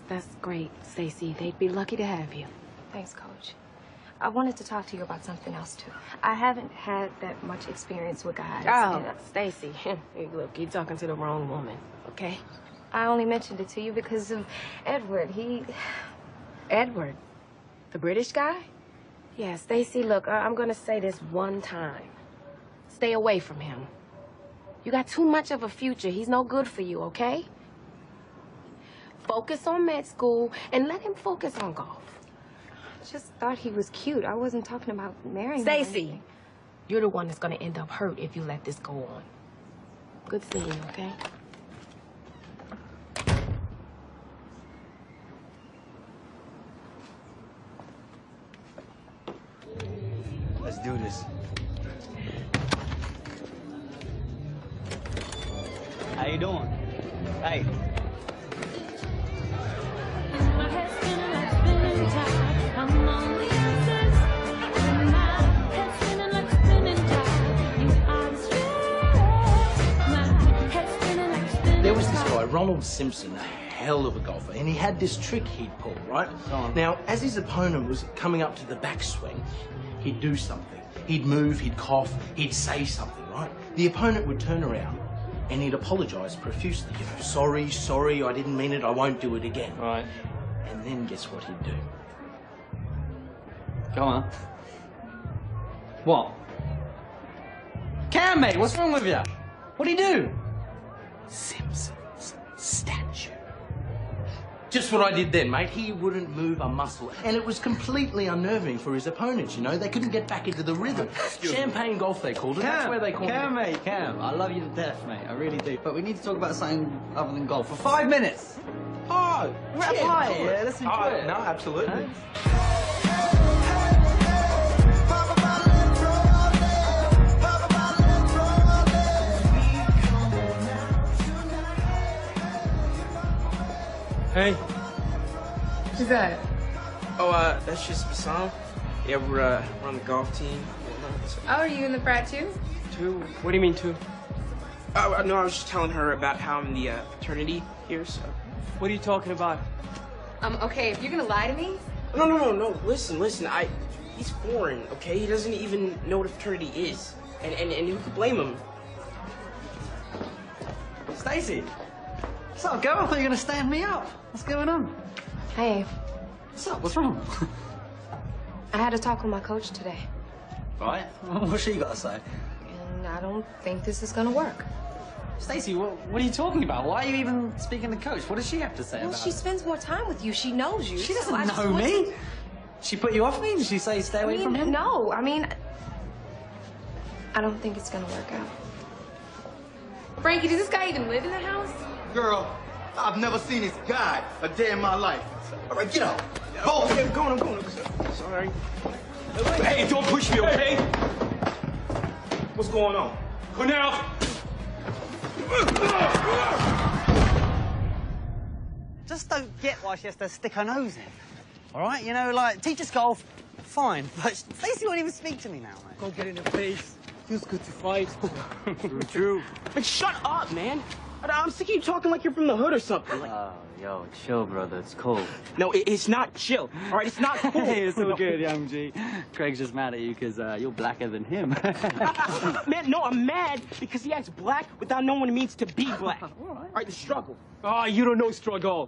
That's great, Stacy. They'd be lucky to have you. Thanks, Coach. I wanted to talk to you about something else, too. I haven't had that much experience with guys. Oh, Stacy. Hey, look, you're talking to the wrong woman, okay? I only mentioned it to you because of Edward. Edward? The British guy? Yeah, Stacy, look, I'm gonna say this one time. Stay away from him. You got too much of a future. He's no good for you, okay? Focus on med school and let him focus on golf. I just thought he was cute. I wasn't talking about marrying him. Stacy, you're the one that's gonna end up hurt if you let this go on. Good seeing you, okay? Let's do this. How you doing? Hey. There was this guy, Ronald Simpson, a hell of a golfer, and he had this trick he'd pull, right? Now, as his opponent was coming up to the backswing, he'd do something. He'd move, he'd cough, he'd say something, right? The opponent would turn around and he'd apologise profusely. You know, sorry, I didn't mean it, I won't do it again. Right. And then guess what he'd do? Go on. What? Cam, mate, what's wrong with you? What'd he do? Simpson's statue. Just what I did then, mate. He wouldn't move a muscle. And it was completely unnerving for his opponents, you know? They couldn't get back into the rhythm. Champagne golf, they called it. That's where they called Cam, it. mate, Cam. I love you to death, mate. I really do. But we need to talk about something other than golf for 5 minutes. Oh, we're at a party. Yeah, let's enjoy it. No, absolutely. Hey. Who's that? Oh, that's just Bassam. Yeah, we're on the golf team. Oh, are you in the frat too? Two? What do you mean two? Oh, no, I was just telling her about how I'm the fraternity here, so. What are you talking about? Okay, if you're gonna lie to me. No, listen, he's foreign, okay? He doesn't even know what a fraternity is. And who could blame him? Stacy. What's up, girl? I thought you were gonna stand me up. What's going on? Hey. What's up? What's wrong? I had a talk with my coach today. Right? What's she got to say? And I don't think this is gonna work. Stacy, what are you talking about? Why are you even speaking to coach? What does she have to say Well, about she it? spends more time with you. She knows you. She so I doesn't just know want me. to- She put you off me? Did she say stay away from him? No, I mean, I don't think it's gonna work out. Frankie, does this guy even live in the house? Girl, I've never seen this guy a day in my life. All right, get out. Oh, okay, I'm going. Sorry. Hey, don't push me, okay? What's going on? Cornell! Just don't get why she has to stick her nose in. All right? You know, like, teach us golf, fine. But Stacy won't even speak to me now, mate. Go get in the face. Feels good to fight. True. But shut up, man. I'm sick of you talking like you're from the hood or something. Like, Oh, yo, chill, brother. It's cool. no, it's not chill. All right, it's not cool. Hey, it's all good, young G. Craig's just mad at you because you're blacker than him. Man, no, I'm mad because he acts black without knowing what it means to be black. All right, the struggle. Oh, you don't know struggle.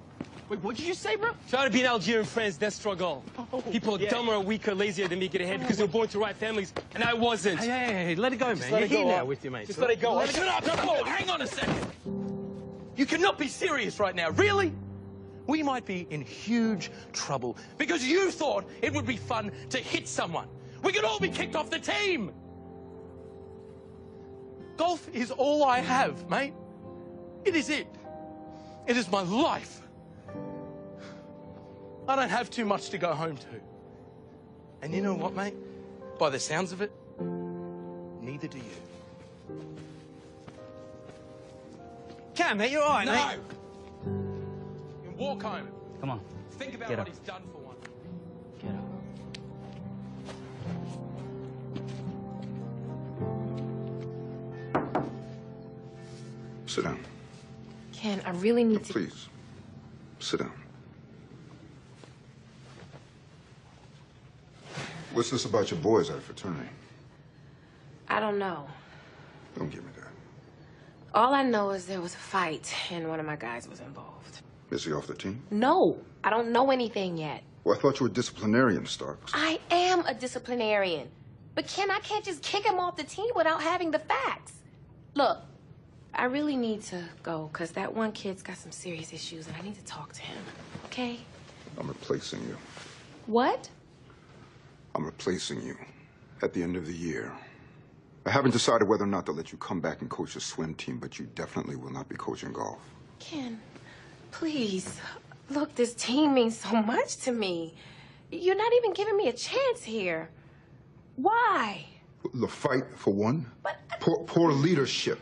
Wait, what did you say, bro? Try to beat Algerian friends, that struggle. People yeah. dumber, weaker, lazier than me get ahead because they were born to right families, and I wasn't. Hey, let it go, Just man. let You're it go, here now huh? with you, mate. Just let it go. Shut up! Whoa, hang on a second. You cannot be serious right now. Really? We might be in huge trouble because you thought it would be fun to hit someone. We could all be kicked off the team. Golf is all I have, mate. It is it. It is my life. I don't have too much to go home to. And you know what, mate? By the sounds of it, neither do you. Cam, mate, you're all right, No! mate. You walk home. Come on. Think about Get what up. he's done for one. Get up. Sit down. Ken, I really need to... Please, sit down. What's this about your boys at a fraternity? I don't know. Don't give me that. All I know is there was a fight and one of my guys was involved. Is he off the team? No, I don't know anything yet. Well, I thought you were a disciplinarian, Starks. I am a disciplinarian. But Ken, I can't just kick him off the team without having the facts. Look, I really need to go because that one kid's got some serious issues and I need to talk to him, okay? I'm replacing you. What? I'm replacing you at the end of the year. I haven't decided whether or not to let you come back and coach a swim team, but you definitely will not be coaching golf. Ken, please. Look, this team means so much to me. You're not even giving me a chance here. Why? The fight, for one. Poor leadership.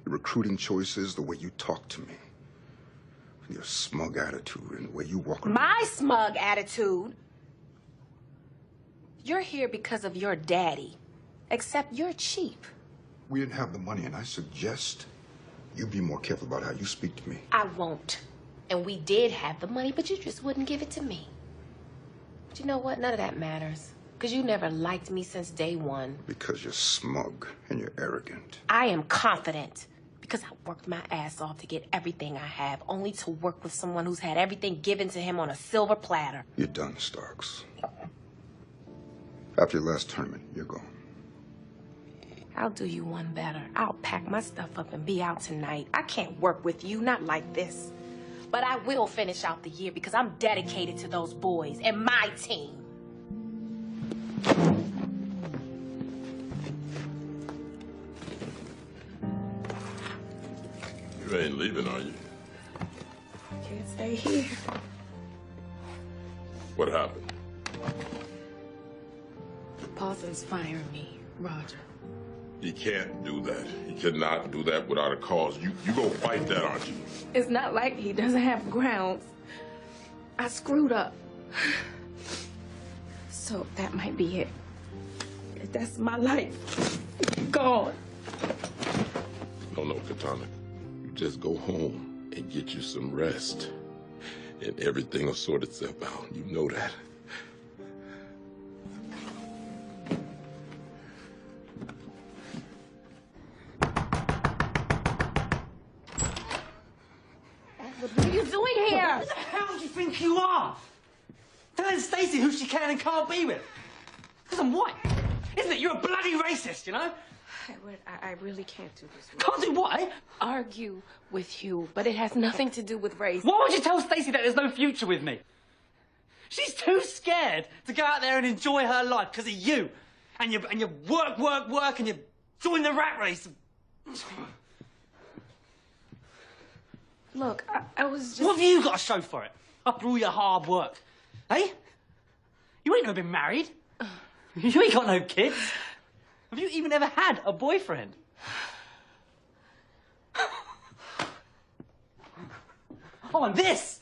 Your recruiting choices, the way you talk to me. Your smug attitude and the way you walk around. My smug attitude? You're here because of your daddy. Except you're cheap. We didn't have the money, and I suggest you be more careful about how you speak to me. I won't. And we did have the money, but you just wouldn't give it to me. But you know what? None of that matters. Because you never liked me since day one. Because you're smug and you're arrogant. I am confident. Because I worked my ass off to get everything I have, only to work with someone who's had everything given to him on a silver platter. You're done, Starks. After your last tournament, you're gone. I'll do you one better. I'll pack my stuff up and be out tonight. I can't work with you, not like this. But I will finish out the year because I'm dedicated to those boys and my team. You ain't leaving, are you? I can't stay here. What happened? Paulson's firing me, Roger. He can't do that. He cannot do that without a cause. You go fight that, aren't you? It's not like he doesn't have grounds. I screwed up. So that might be it. That's my life. Gone. No, Katana. You just go home and get you some rest. And everything will sort itself out. You know that. What are you doing here? Who the hell do you think you are? Telling Stacey who she can and can't be with. Because I'm white. Isn't it? You're a bloody racist, you know? Edward, I really can't do this. Can't do what? Argue with you, but it has nothing to do with race. Why would you tell Stacey that there's no future with me? She's too scared to go out there and enjoy her life because of you. And you work, and you join the rat race. Look, I was just... What have you got to show for it? After all your hard work. Hey? You ain't never been married. You ain't got no kids. Have you even ever had a boyfriend? Oh, and this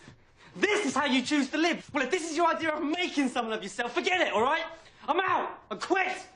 is how you choose to live. Well, if this is your idea of making someone of yourself, forget it, all right? I'm out. I quit.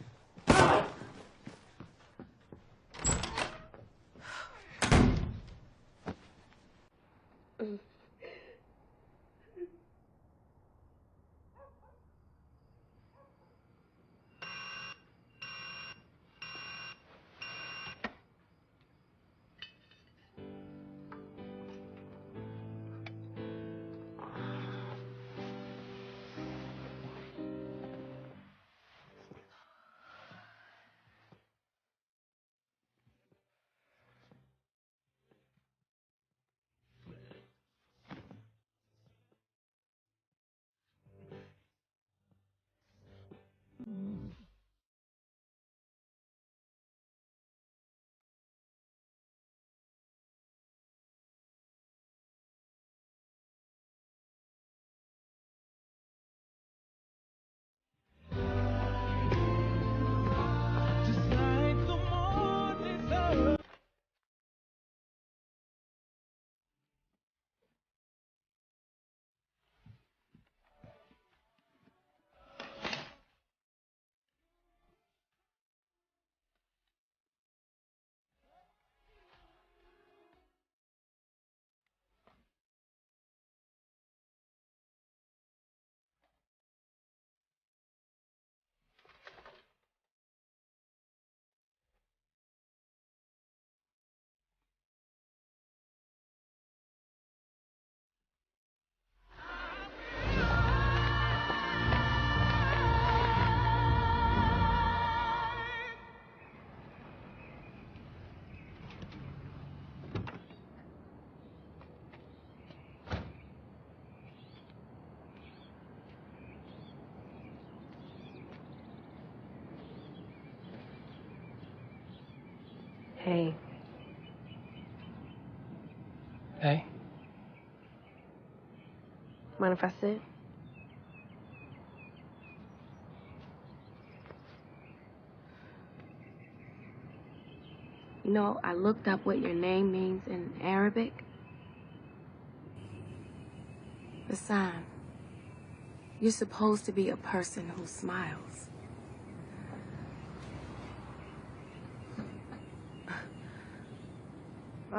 Hey. Hey? Mind if I sit? You know, I looked up what your name means in Arabic. Hassan, you're supposed to be a person who smiles.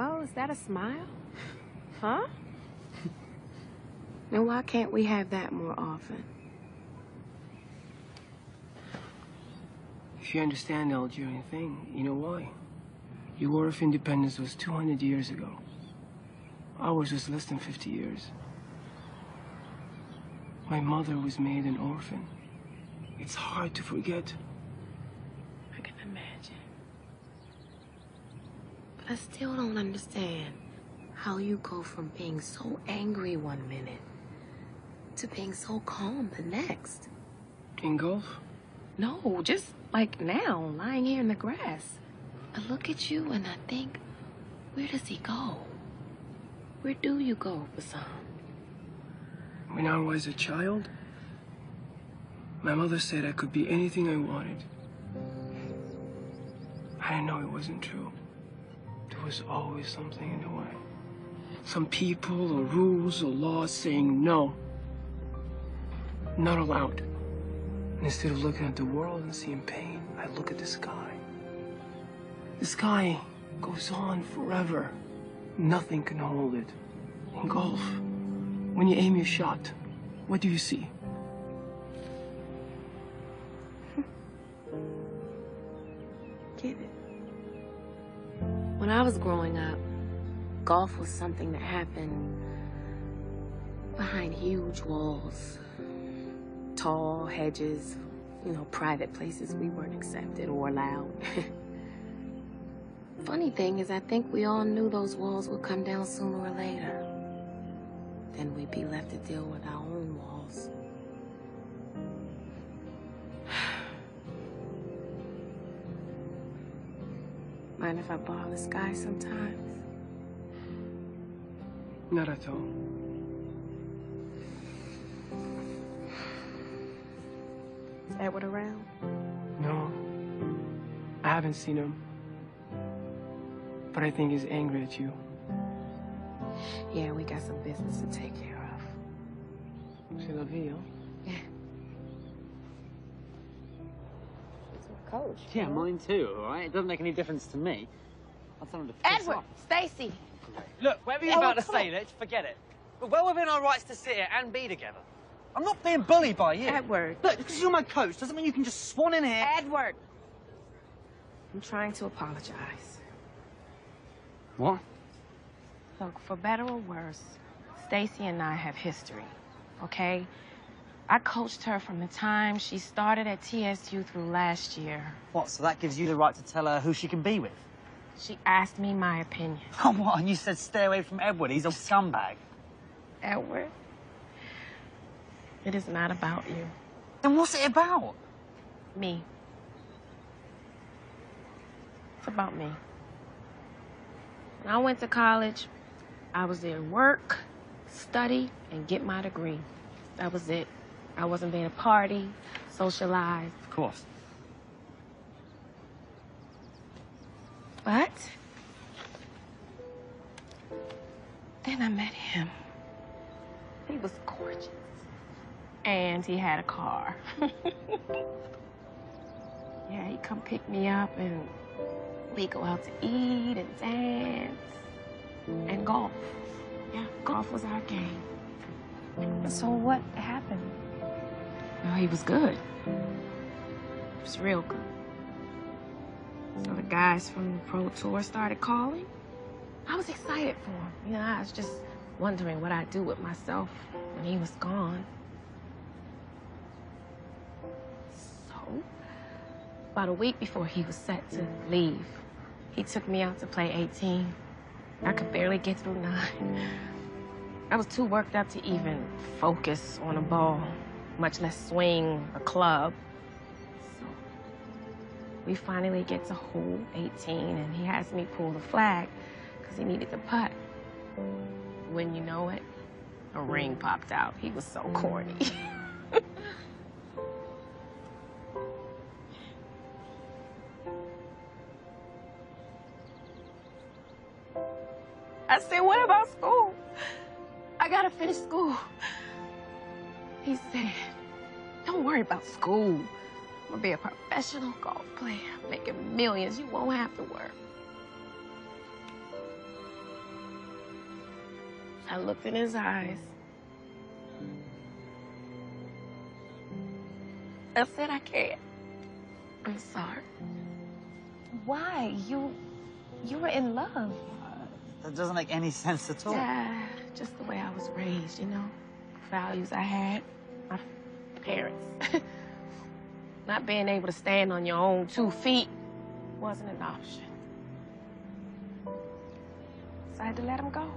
Oh, is that a smile? Huh? Then why can't we have that more often? If you understand the Algerian thing, you know why. Your war of independence was 200 years ago. Ours was less than 50 years. My mother was made an orphan. It's hard to forget. I can imagine. But I still don't understand how you go from being so angry one minute to being so calm the next. In golf? No, just like now, lying here in the grass. I look at you and I think, where does he go? Where do you go, Bassam? When I was a child, my mother said I could be anything I wanted. I didn't know it wasn't true. There was always something in the way. Some people or rules or laws saying no. Not allowed. And instead of looking at the world and seeing pain, I look at the sky. The sky goes on forever. Nothing can hold it. In golf, when you aim your shot, what do you see? Get it? When I was growing up, golf was something that happened behind huge walls, tall hedges, you know, private places we weren't accepted or allowed. Funny thing is, I think we all knew those walls would come down sooner or later. Then we'd be left to deal with our own walls. Mind if I borrow the sky sometimes? Not at all. Is Edward around? No. I haven't seen him. But I think he's angry at you. Yeah, we got some business to take care of. C'est la vie, huh? Yeah. Coach. Yeah, mine too, all right? It doesn't make any difference to me. I'll tell him to piss Edward! off. Stacy! Look, whatever you're about to say, let's forget it. We're well within our rights to sit here and be together. I'm not being bullied by you. Edward. Look, because you're my coach doesn't mean you can just swan in here. Edward! I'm trying to apologize. What? Look, for better or worse, Stacy and I have history, okay? I coached her from the time she started at TSU through last year. What, so that gives you the right to tell her who she can be with? She asked me my opinion. Oh, what? And you said stay away from Edward. He's a scumbag. Edward, it is not about you. Then what's it about? Me. It's about me. When I went to college, I was there to work, study, and get my degree. That was it. I wasn't there to party, socialize. Of course. But then I met him. He was gorgeous. And he had a car. Yeah, he'd come pick me up and we'd go out to eat and dance and golf. Yeah, golf was our game. And so what happened? Well, he was good. He was real good. So the guys from the Pro Tour started calling. I was excited for him. You know, I was just wondering what I'd do with myself when he was gone. So, about a week before he was set to leave, he took me out to play 18. I could barely get through 9. I was too worked up to even focus on a ball, much less swing a club. So, We finally get to hole 18, and he has me pull the flag because he needed the putt. When you know it, a ring popped out. He was so corny. I said, what about school? I gotta finish school. He said, don't worry about school. I'm gonna be a professional golf player, making millions. You won't have to work. I looked in his eyes. I said, I can't. I'm sorry. Why? You were in love. That doesn't make any sense at all. Yeah, just the way I was raised, you know? Values I had, my parents. Not being able to stand on your own 2 feet wasn't an option. So I had to let him go.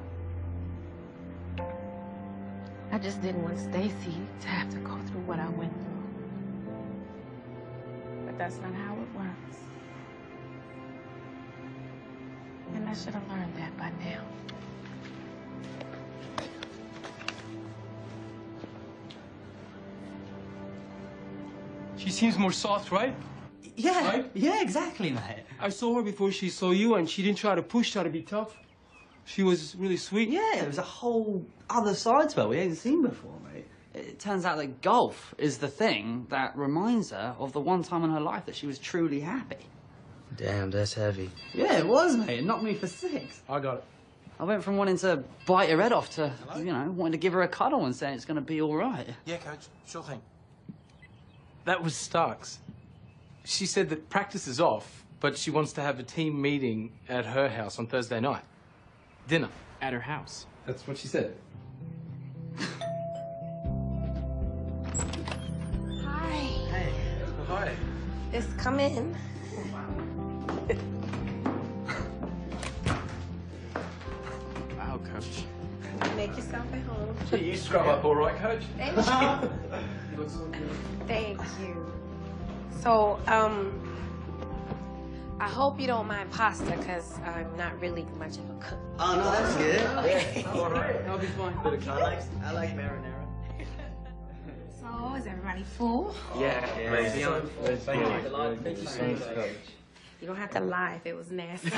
I just didn't want Stacy to have to go through what I went through. But that's not how it works. And I should have learned that by now. She seems more soft, right? Yeah, Right? yeah, exactly, mate. I saw her before she saw you, and she didn't try to push, try to be tough. She was really sweet. Yeah, there was a whole other side to her we hadn't seen before, mate. It turns out that golf is the thing that reminds her of the one time in her life that she was truly happy. Damn, that's heavy. Yeah, it was, mate. It knocked me for 6. I got it. I went from wanting to bite her head off to, you know, wanting to give her a cuddle and saying it's going to be all right. Yeah, Coach. Sure thing. That was Starks. She said that practice is off, but she wants to have a team meeting at her house on Thursday night. Dinner. At her house. That's what she said. Hi. Hey. Hi. Just come in. Wow, Coach. Make yourself at home. Gee, you scrub up all right, Coach. Thank you. You look so good. Thank you. So, I hope you don't mind pasta, because I'm not really much of a cook. Oh, no, that's good. Okay. All right, I'll be fine. I like marinara. So, is everybody full? Yeah, Thank you. Thank you so much, Coach. You don't have to lie if it was nasty. No,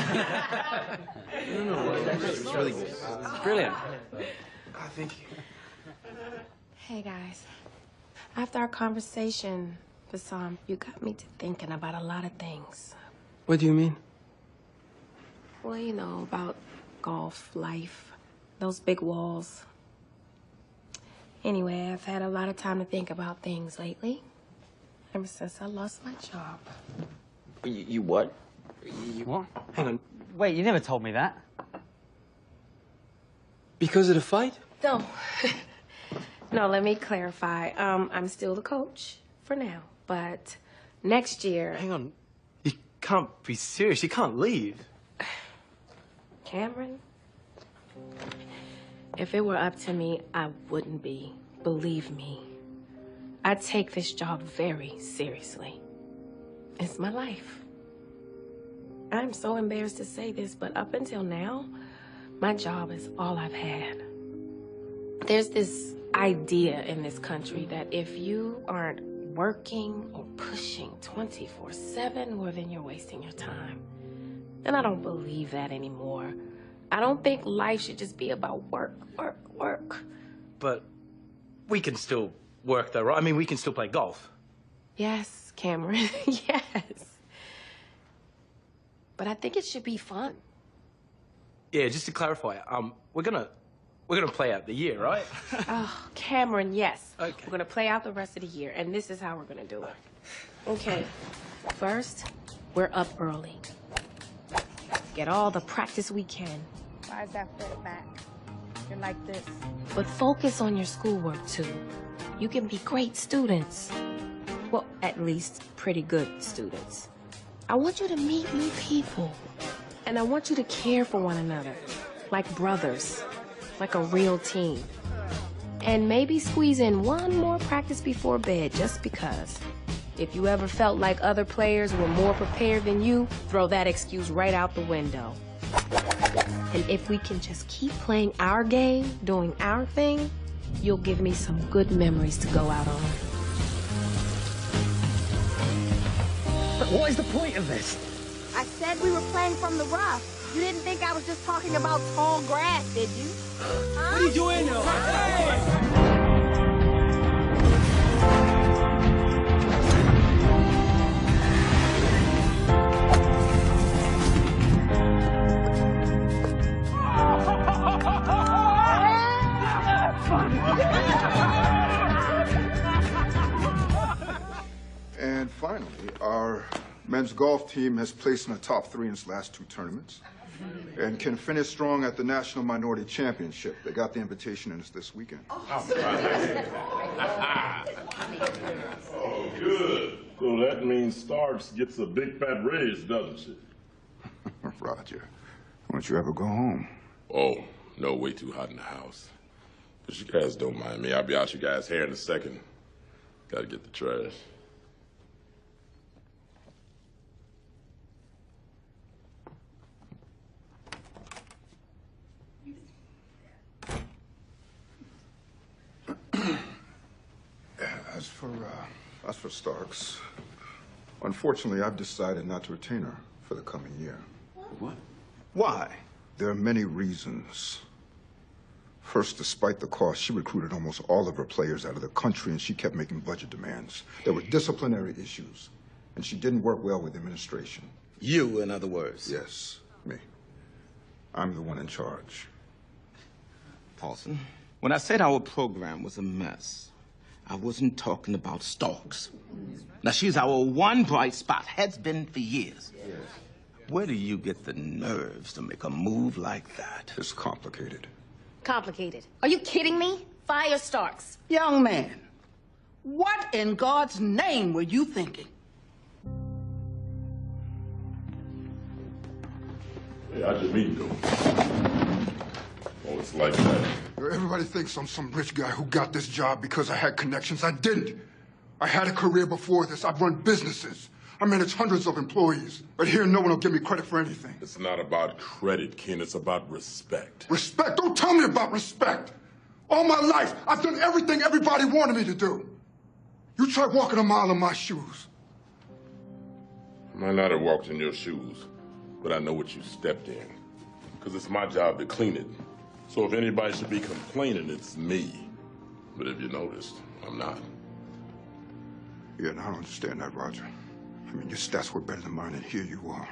it's really good. It's brilliant. Ah, thank you. Hey, guys. After our conversation, Bassam, you got me to thinking about a lot of things. What do you mean? Well, you know, about golf, life, those big walls. Anyway, I've had a lot of time to think about things lately, ever since I lost my job. You what? You what? Hang on. Wait, you never told me that. Because of the fight? No. No, let me clarify. I'm still the coach for now, but next year... Hang on. You can't be serious. You can't leave. Cameron, if it were up to me, I wouldn't be. Believe me. I take this job very seriously. It's my life. I'm so embarrassed to say this, but up until now, my job is all I've had. There's this idea in this country that if you aren't working or pushing 24/7, well, then you're wasting your time. And I don't believe that anymore. I don't think life should just be about work, work, work. But we can still work, though, right? I mean, we can still play golf. Yes, Cameron, yes. But I think it should be fun. Yeah, just to clarify, we're gonna play out the year, right? Oh, Cameron, yes. Okay. We're gonna play out the rest of the year, and this is how we're gonna do it. Okay, first, we're up early. Get all the practice we can. Why is that foot back? You're like this. But focus on your schoolwork, too. You can be great students. Well, at least pretty good students. I want you to meet new people. And I want you to care for one another. Like brothers. Like a real team. And maybe squeeze in one more practice before bed, just because. If you ever felt like other players were more prepared than you, throw that excuse right out the window. And if we can just keep playing our game, doing our thing, you'll give me some good memories to go out on. But what is the point of this? I said we were playing from the rough. You didn't think I was just talking about tall grass, did you? Huh? What are you doing now? And finally, our men's golf team has placed in the top 3 in its last 2 tournaments and can finish strong at the National Minority Championship. They got the invitation and it's this weekend. Oh, good. So that means Starks gets a big fat raise, doesn't she? Roger, won't you ever go home? Oh, no, way too hot in the house. But you guys don't mind me. I'll be out you guys' hair in a second. Gotta get the trash. As for Starks, unfortunately, I've decided not to retain her for the coming year. What? Why? There are many reasons. First, despite the cost, she recruited almost all of her players out of the country, and she kept making budget demands. There were disciplinary issues, and she didn't work well with administration. You, in other words? Yes, me. I'm the one in charge. Paulson, when I said our program was a mess, I wasn't talking about Starks. Now, she's our one bright spot, has been for years. Yes. Where do you get the nerves to make a move like that? It's complicated. Complicated. Are you kidding me? Fire Starks. Young man, what in God's name were you thinking? Hey, how'd your meeting go? Oh, it's like that. Everybody thinks I'm some rich guy who got this job because I had connections. I didn't. I had a career before this. I've run businesses. I managed hundreds of employees. But here, no one will give me credit for anything. It's not about credit, Ken. It's about respect. Respect? Don't tell me about respect. All my life, I've done everything everybody wanted me to do. You try walking a mile in my shoes. I might not have walked in your shoes, but I know what you stepped in. Because it's my job to clean it. So if anybody should be complaining, it's me. But if you noticed, I'm not. Yeah, and I don't understand that, Roger. I mean, your stats were better than mine, and here you are.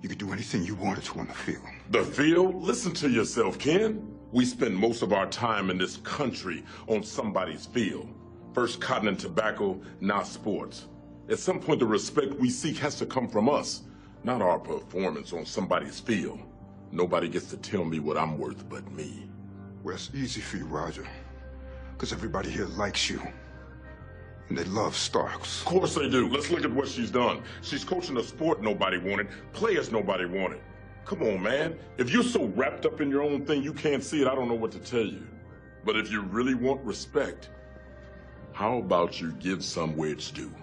You could do anything you wanted to on the field. The field? Listen to yourself, Ken. We spend most of our time in this country on somebody's field. First cotton and tobacco, now sports. At some point, the respect we seek has to come from us, not our performance on somebody's field. Nobody gets to tell me what I'm worth but me. Well, it's easy for you, Roger. Because everybody here likes you. And they love Starks. Of course they do. Let's look at what she's done. She's coaching a sport nobody wanted, players nobody wanted. Come on, man. If you're so wrapped up in your own thing you can't see it, I don't know what to tell you. But if you really want respect, how about you give some where it's due?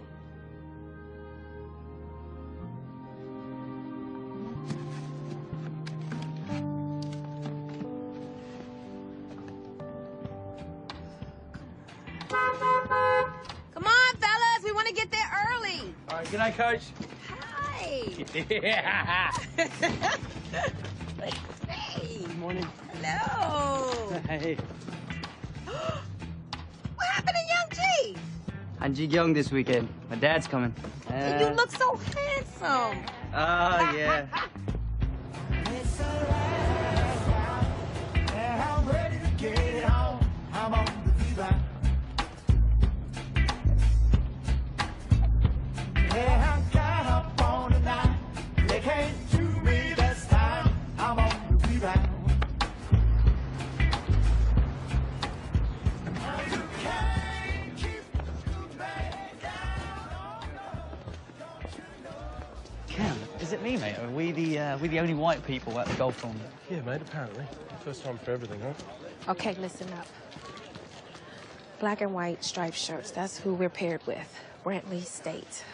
Come on, fellas. We want to get there early. All right, good night, Coach. Hi. Yeah. Hey. Good morning. Hello. Hey. What happened to Young G? I'm Ji-Kyung this weekend. My dad's coming. You look so handsome. Oh, yeah. Cam, is it me, mate? Are we the only white people at the golf tournament? Yeah, mate, apparently. First time for everything, huh? Okay, listen up. Black and white striped shirts, that's who we're paired with. Brantley State.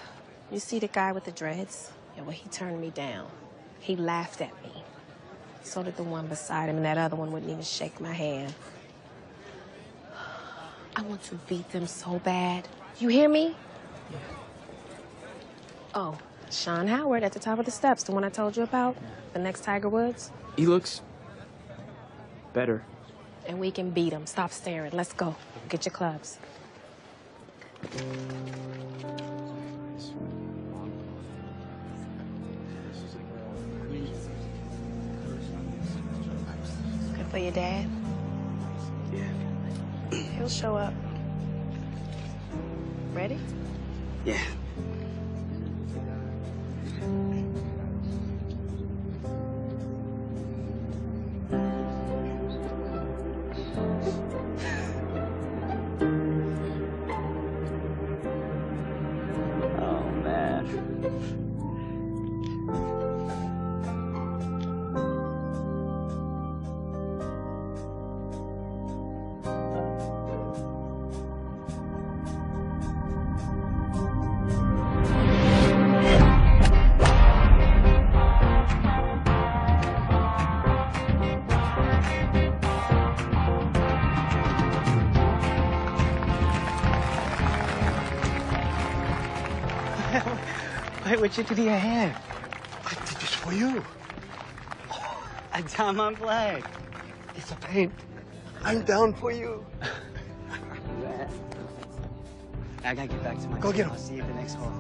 You see the guy with the dreads? Yeah, well, he turned me down. He laughed at me. So did the one beside him, and that other one wouldn't even shake my hand. I want to beat them so bad. You hear me? Yeah. Oh, Sean Howard at the top of the steps, the one I told you about, the next Tiger Woods. He looks better. And we can beat him. Stop staring. Let's go. Get your clubs. Good for your dad? Yeah. He'll show up. Ready? Yeah. Oh, man. Wait, what you do to your hair? I did this for you. A diamond flag. It's a paint. I'm down for you. I gotta get back to my Go team. get him. I'll see you at the next hole.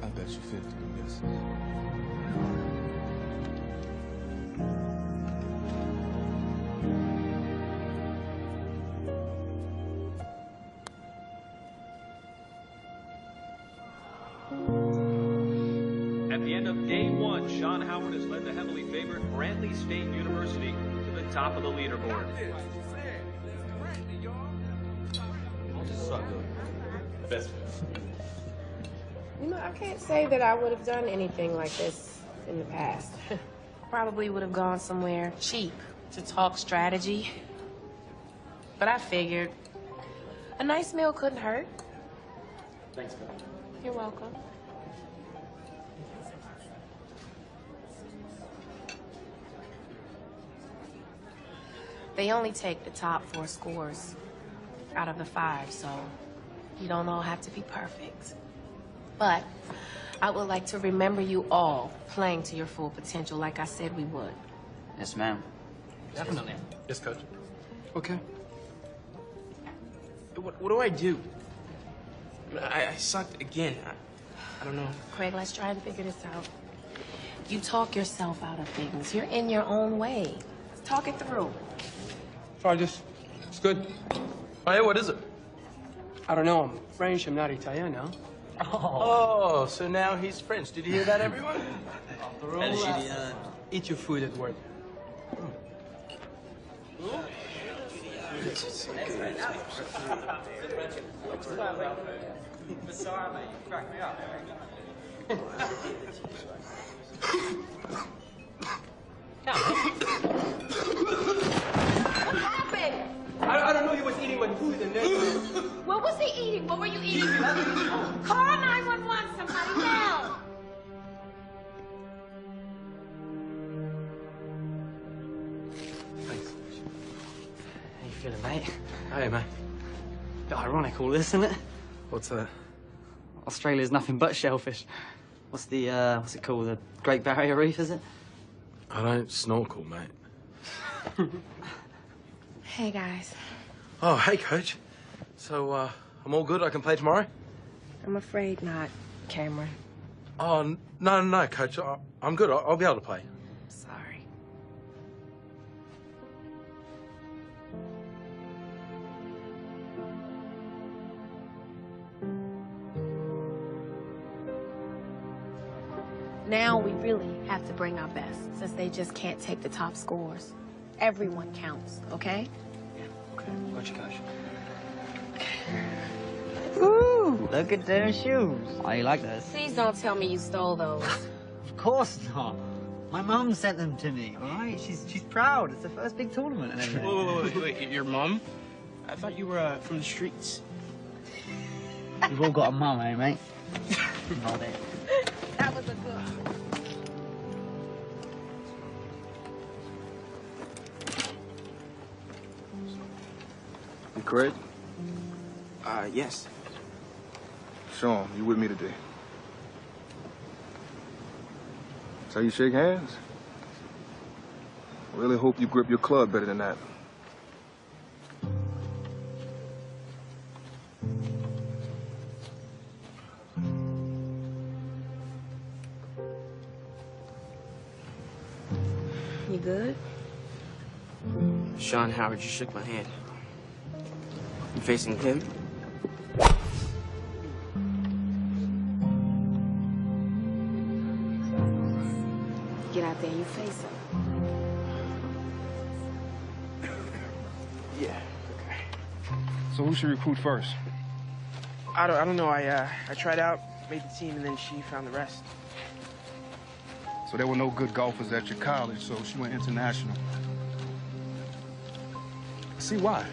I bet you 50 to miss. At the end of day one, Sean Howard has led the heavily favored Brantley State University to the top of the leaderboard. Best. You know, I can't say that I would have done anything like this in the past. Probably would have gone somewhere cheap to talk strategy. But I figured a nice meal couldn't hurt. Thanks, Bill. You're welcome. They only take the top 4 scores out of the 5, so you don't all have to be perfect. But I would like to remember you all playing to your full potential like I said we would. Yes, ma'am. Definitely. Yes, Coach. Okay. What do I do? I sucked again. I don't know. Craig, let's try and figure this out. You talk yourself out of things. You're in your own way. Let's talk it through. Try this. It's good. Oh, yeah, what is it? I don't know. I'm French. I'm not Italiano. Oh, so now he's French. Did you hear that, everyone? Eat your food at work. Bizarre, mate. You crack me up. What happened? I don't know. He was eating my food and then. What was he eating? What were you eating? Call 911, somebody now. Thanks. How you feeling, mate? Hey, man. Bit ironic, all this, isn't it? What's that? Australia's nothing but shellfish. What's it called? The Great Barrier Reef, is it? I don't snorkel, mate. Hey, guys. Oh, hey, Coach. So, I'm all good? I can play tomorrow? I'm afraid not, Cameron. Oh, no, Coach. I'm good. I'll be able to play. Sorry. Now we really have to bring our best, since they just can't take the top scores. Everyone counts, okay? Okay, got you, Coach. Ooh, look at those shoes. How you like those? Please don't tell me you stole those. Of course not. My mum sent them to me, all right? She's proud. It's the first big tournament and everything. Wait, your mom? I thought you were from the streets. We've all got a mum, eh, mate? Not it. That was a good one. You Craig? Yes. Sean, you with me today? That's how you shake hands? I really hope you grip your club better than that. You good? Sean Howard just shook my hand. You facing him? Get out there, you face him. Yeah. Okay. So who should recruit first? I don't know. I tried out, made the team, and then she found the rest. So there were no good golfers at your college, so she went international. See why?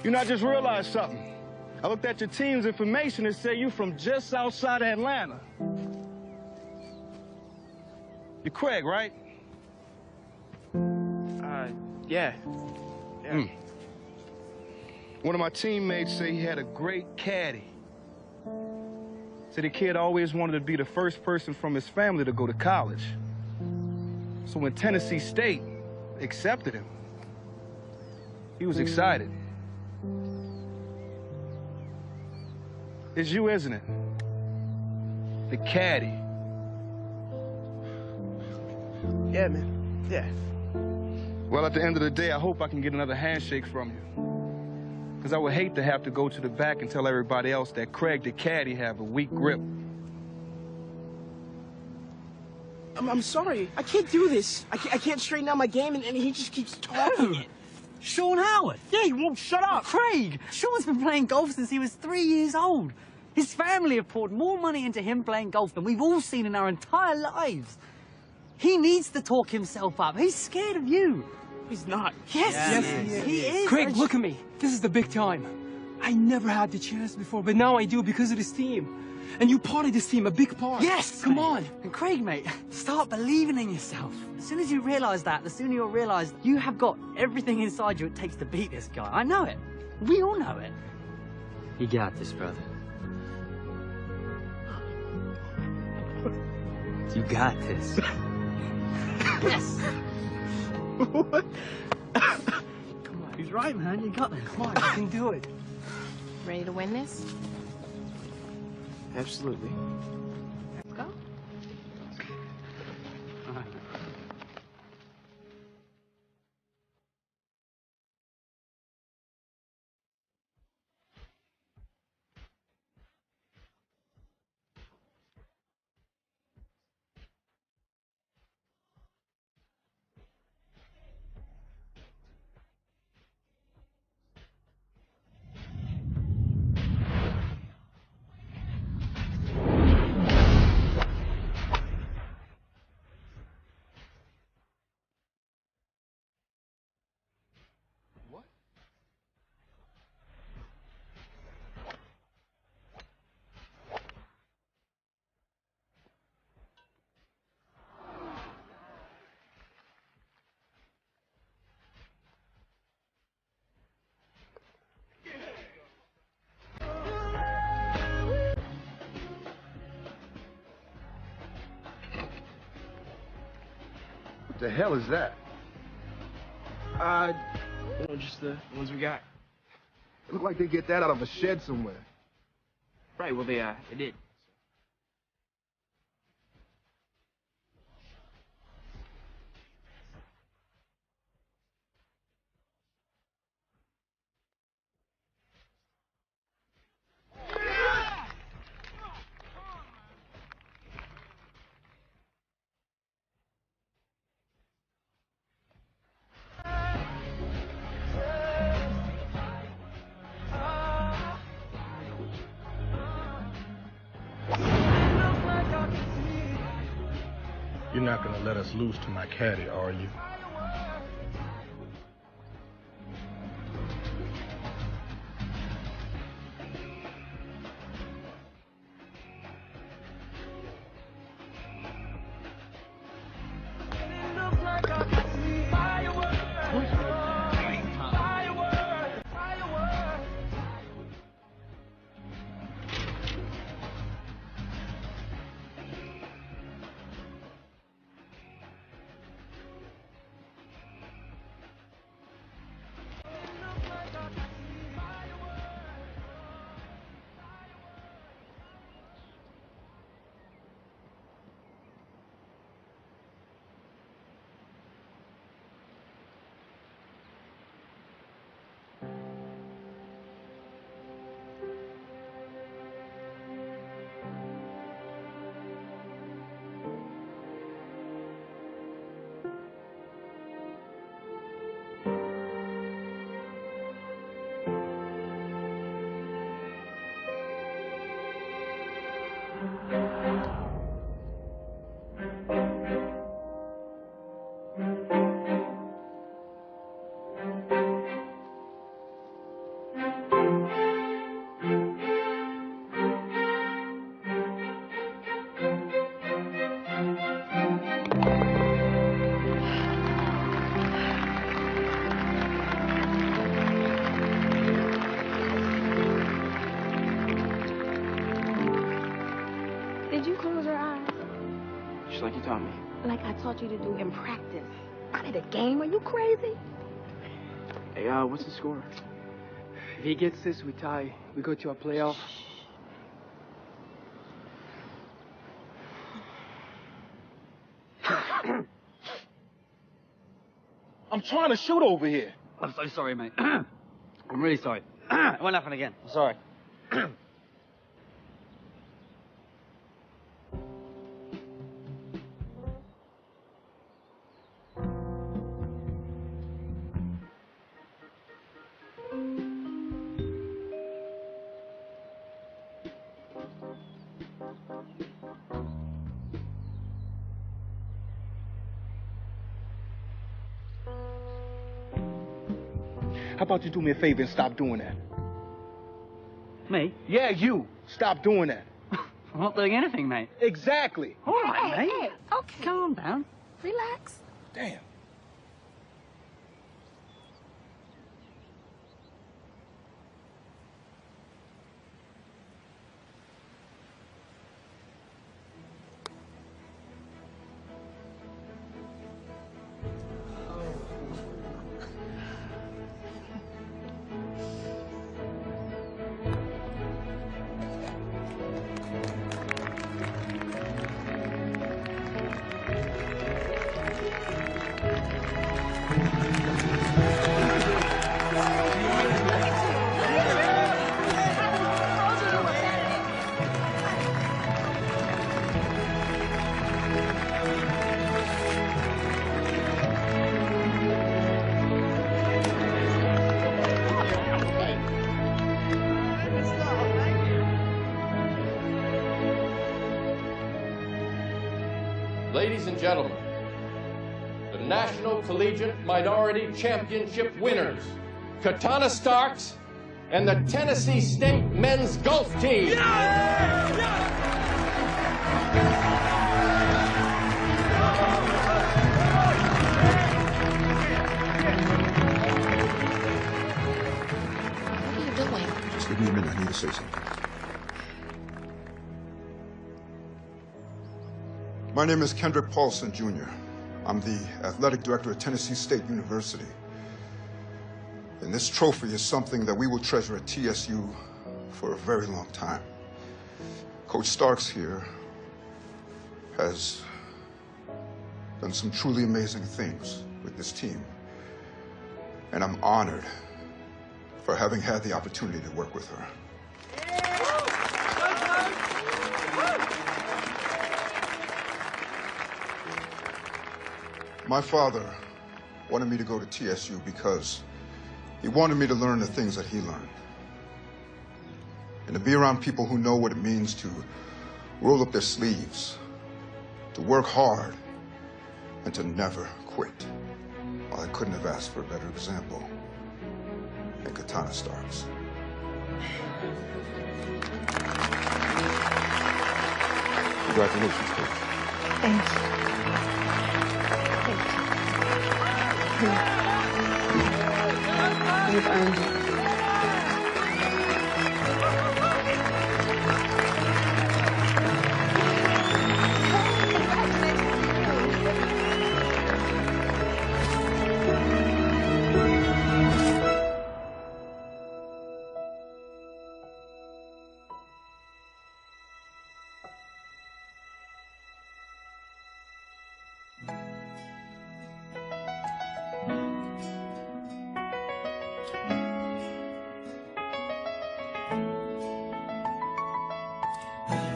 You know, I just realized something. I looked at your team's information and said you from just outside of Atlanta. You're Craig, right? Yeah. One of my teammates said he had a great caddy. Said the kid always wanted to be the first person from his family to go to college. So when Tennessee State accepted him, he was excited. It's you, isn't it? The caddy. Yeah, man. Yeah. Well, at the end of the day, I hope I can get another handshake from you. Because I would hate to have to go to the back and tell everybody else that Craig the caddy have a weak grip. I'm sorry. I can't do this. I can't straighten out my game, and he just keeps talking. Sean Howard? Yeah, he won't shut up. Craig! Sean's been playing golf since he was 3 years old. His family have poured more money into him playing golf than we've all seen in our entire lives. He needs to talk himself up. He's scared of you. He's not. Yes, he is. Craig, look at me. This is the big time. I never had the chance before, but now I do because of this team. And you part of this team, a big part. Yes! Come mate. on. And Craig, mate, start believing in yourself. As soon as you realise that, the sooner you'll realise you have got everything inside you it takes to beat this guy. I know it. We all know it. You got this, brother. You got this. Yes. What? Come on, he's right, man. You got this. Come on, you can do it. Ready to win this? Absolutely. Let's go. The hell is that? Just the ones we got. It looked like they get that out of a shed somewhere. Right, well, they did. You're not gonna let us lose to my caddy, are you? Did you close your eyes? Just like you taught me. Like I taught you to do in practice. Not at a game. Are you crazy? Hey, what's the score? If he gets this, we tie. We go to a playoff. I'm trying to shoot over here. I'm so sorry, mate. I'm really sorry. It won't happen again. I'm sorry. How about you do me a favor and stop doing that? Me? Yeah, you. Stop doing that. I'm not doing anything, mate. Exactly. All right, mate. Hey, okay. Calm down. Relax. Damn. Ladies and gentlemen, the National Collegiate Minority Championship winners, Katana Starks and the Tennessee State Men's Golf Team. What are you doing? Just give me a minute. I need to say something. My name is Kendrick Paulson, Jr. I'm the athletic director at Tennessee State University. And this trophy is something that we will treasure at TSU for a very long time. Coach Starks here has done some truly amazing things with this team. And I'm honored for having had the opportunity to work with her. My father wanted me to go to TSU because he wanted me to learn the things that he learned. And to be around people who know what it means to roll up their sleeves, to work hard, and to never quit. Well, I couldn't have asked for a better example than Katana Starks. Congratulations, Coach. Thank you. You've earned it.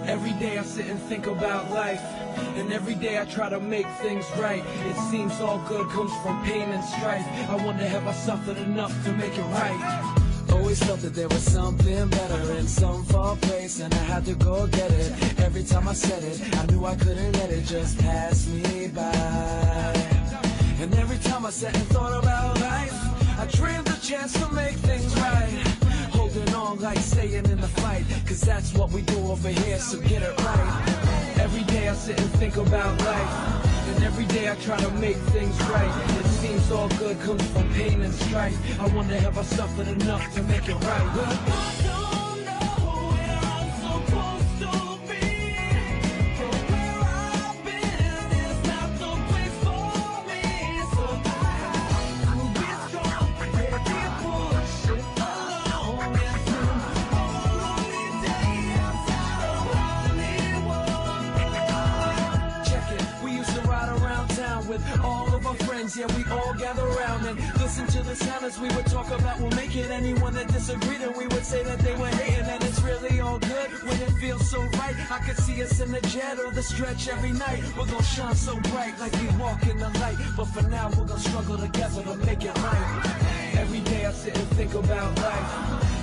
Every day I sit and think about life, and every day I try to make things right. It seems all good comes from pain and strife. I wonder have I suffered enough to make it right? Always felt that there was something better in some far place, and I had to go get it. Every time I said it, I knew I couldn't let it just pass me by. And every time I sat and thought about life, I dreamed a chance to make things right. Holding on like staying in the fight, cause that's what we do over here, so get it right. Every day I sit and think about life, and every day I try to make things right. It seems all good comes from pain and strife. I wonder have I suffered enough to make it right. I don't know where I'm supposed to be, but where I've been is not the place for me. So I will be strong, ready to push it along. With all of our friends, yeah, we all gather around and listen to the sound as we would talk about we'll make it. Anyone that disagreed, and we would say that they were hating, and it's really all good when it feels so right. I could see us in the jet or the stretch every night. We're gonna shine so bright like we walk in the light, but for now we're gonna struggle together to make it right. Every day I sit and think about life,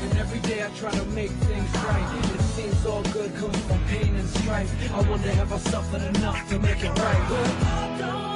and every day I try to make things right. It seems all good comes from pain and strife. I wonder have I suffered enough to make it right.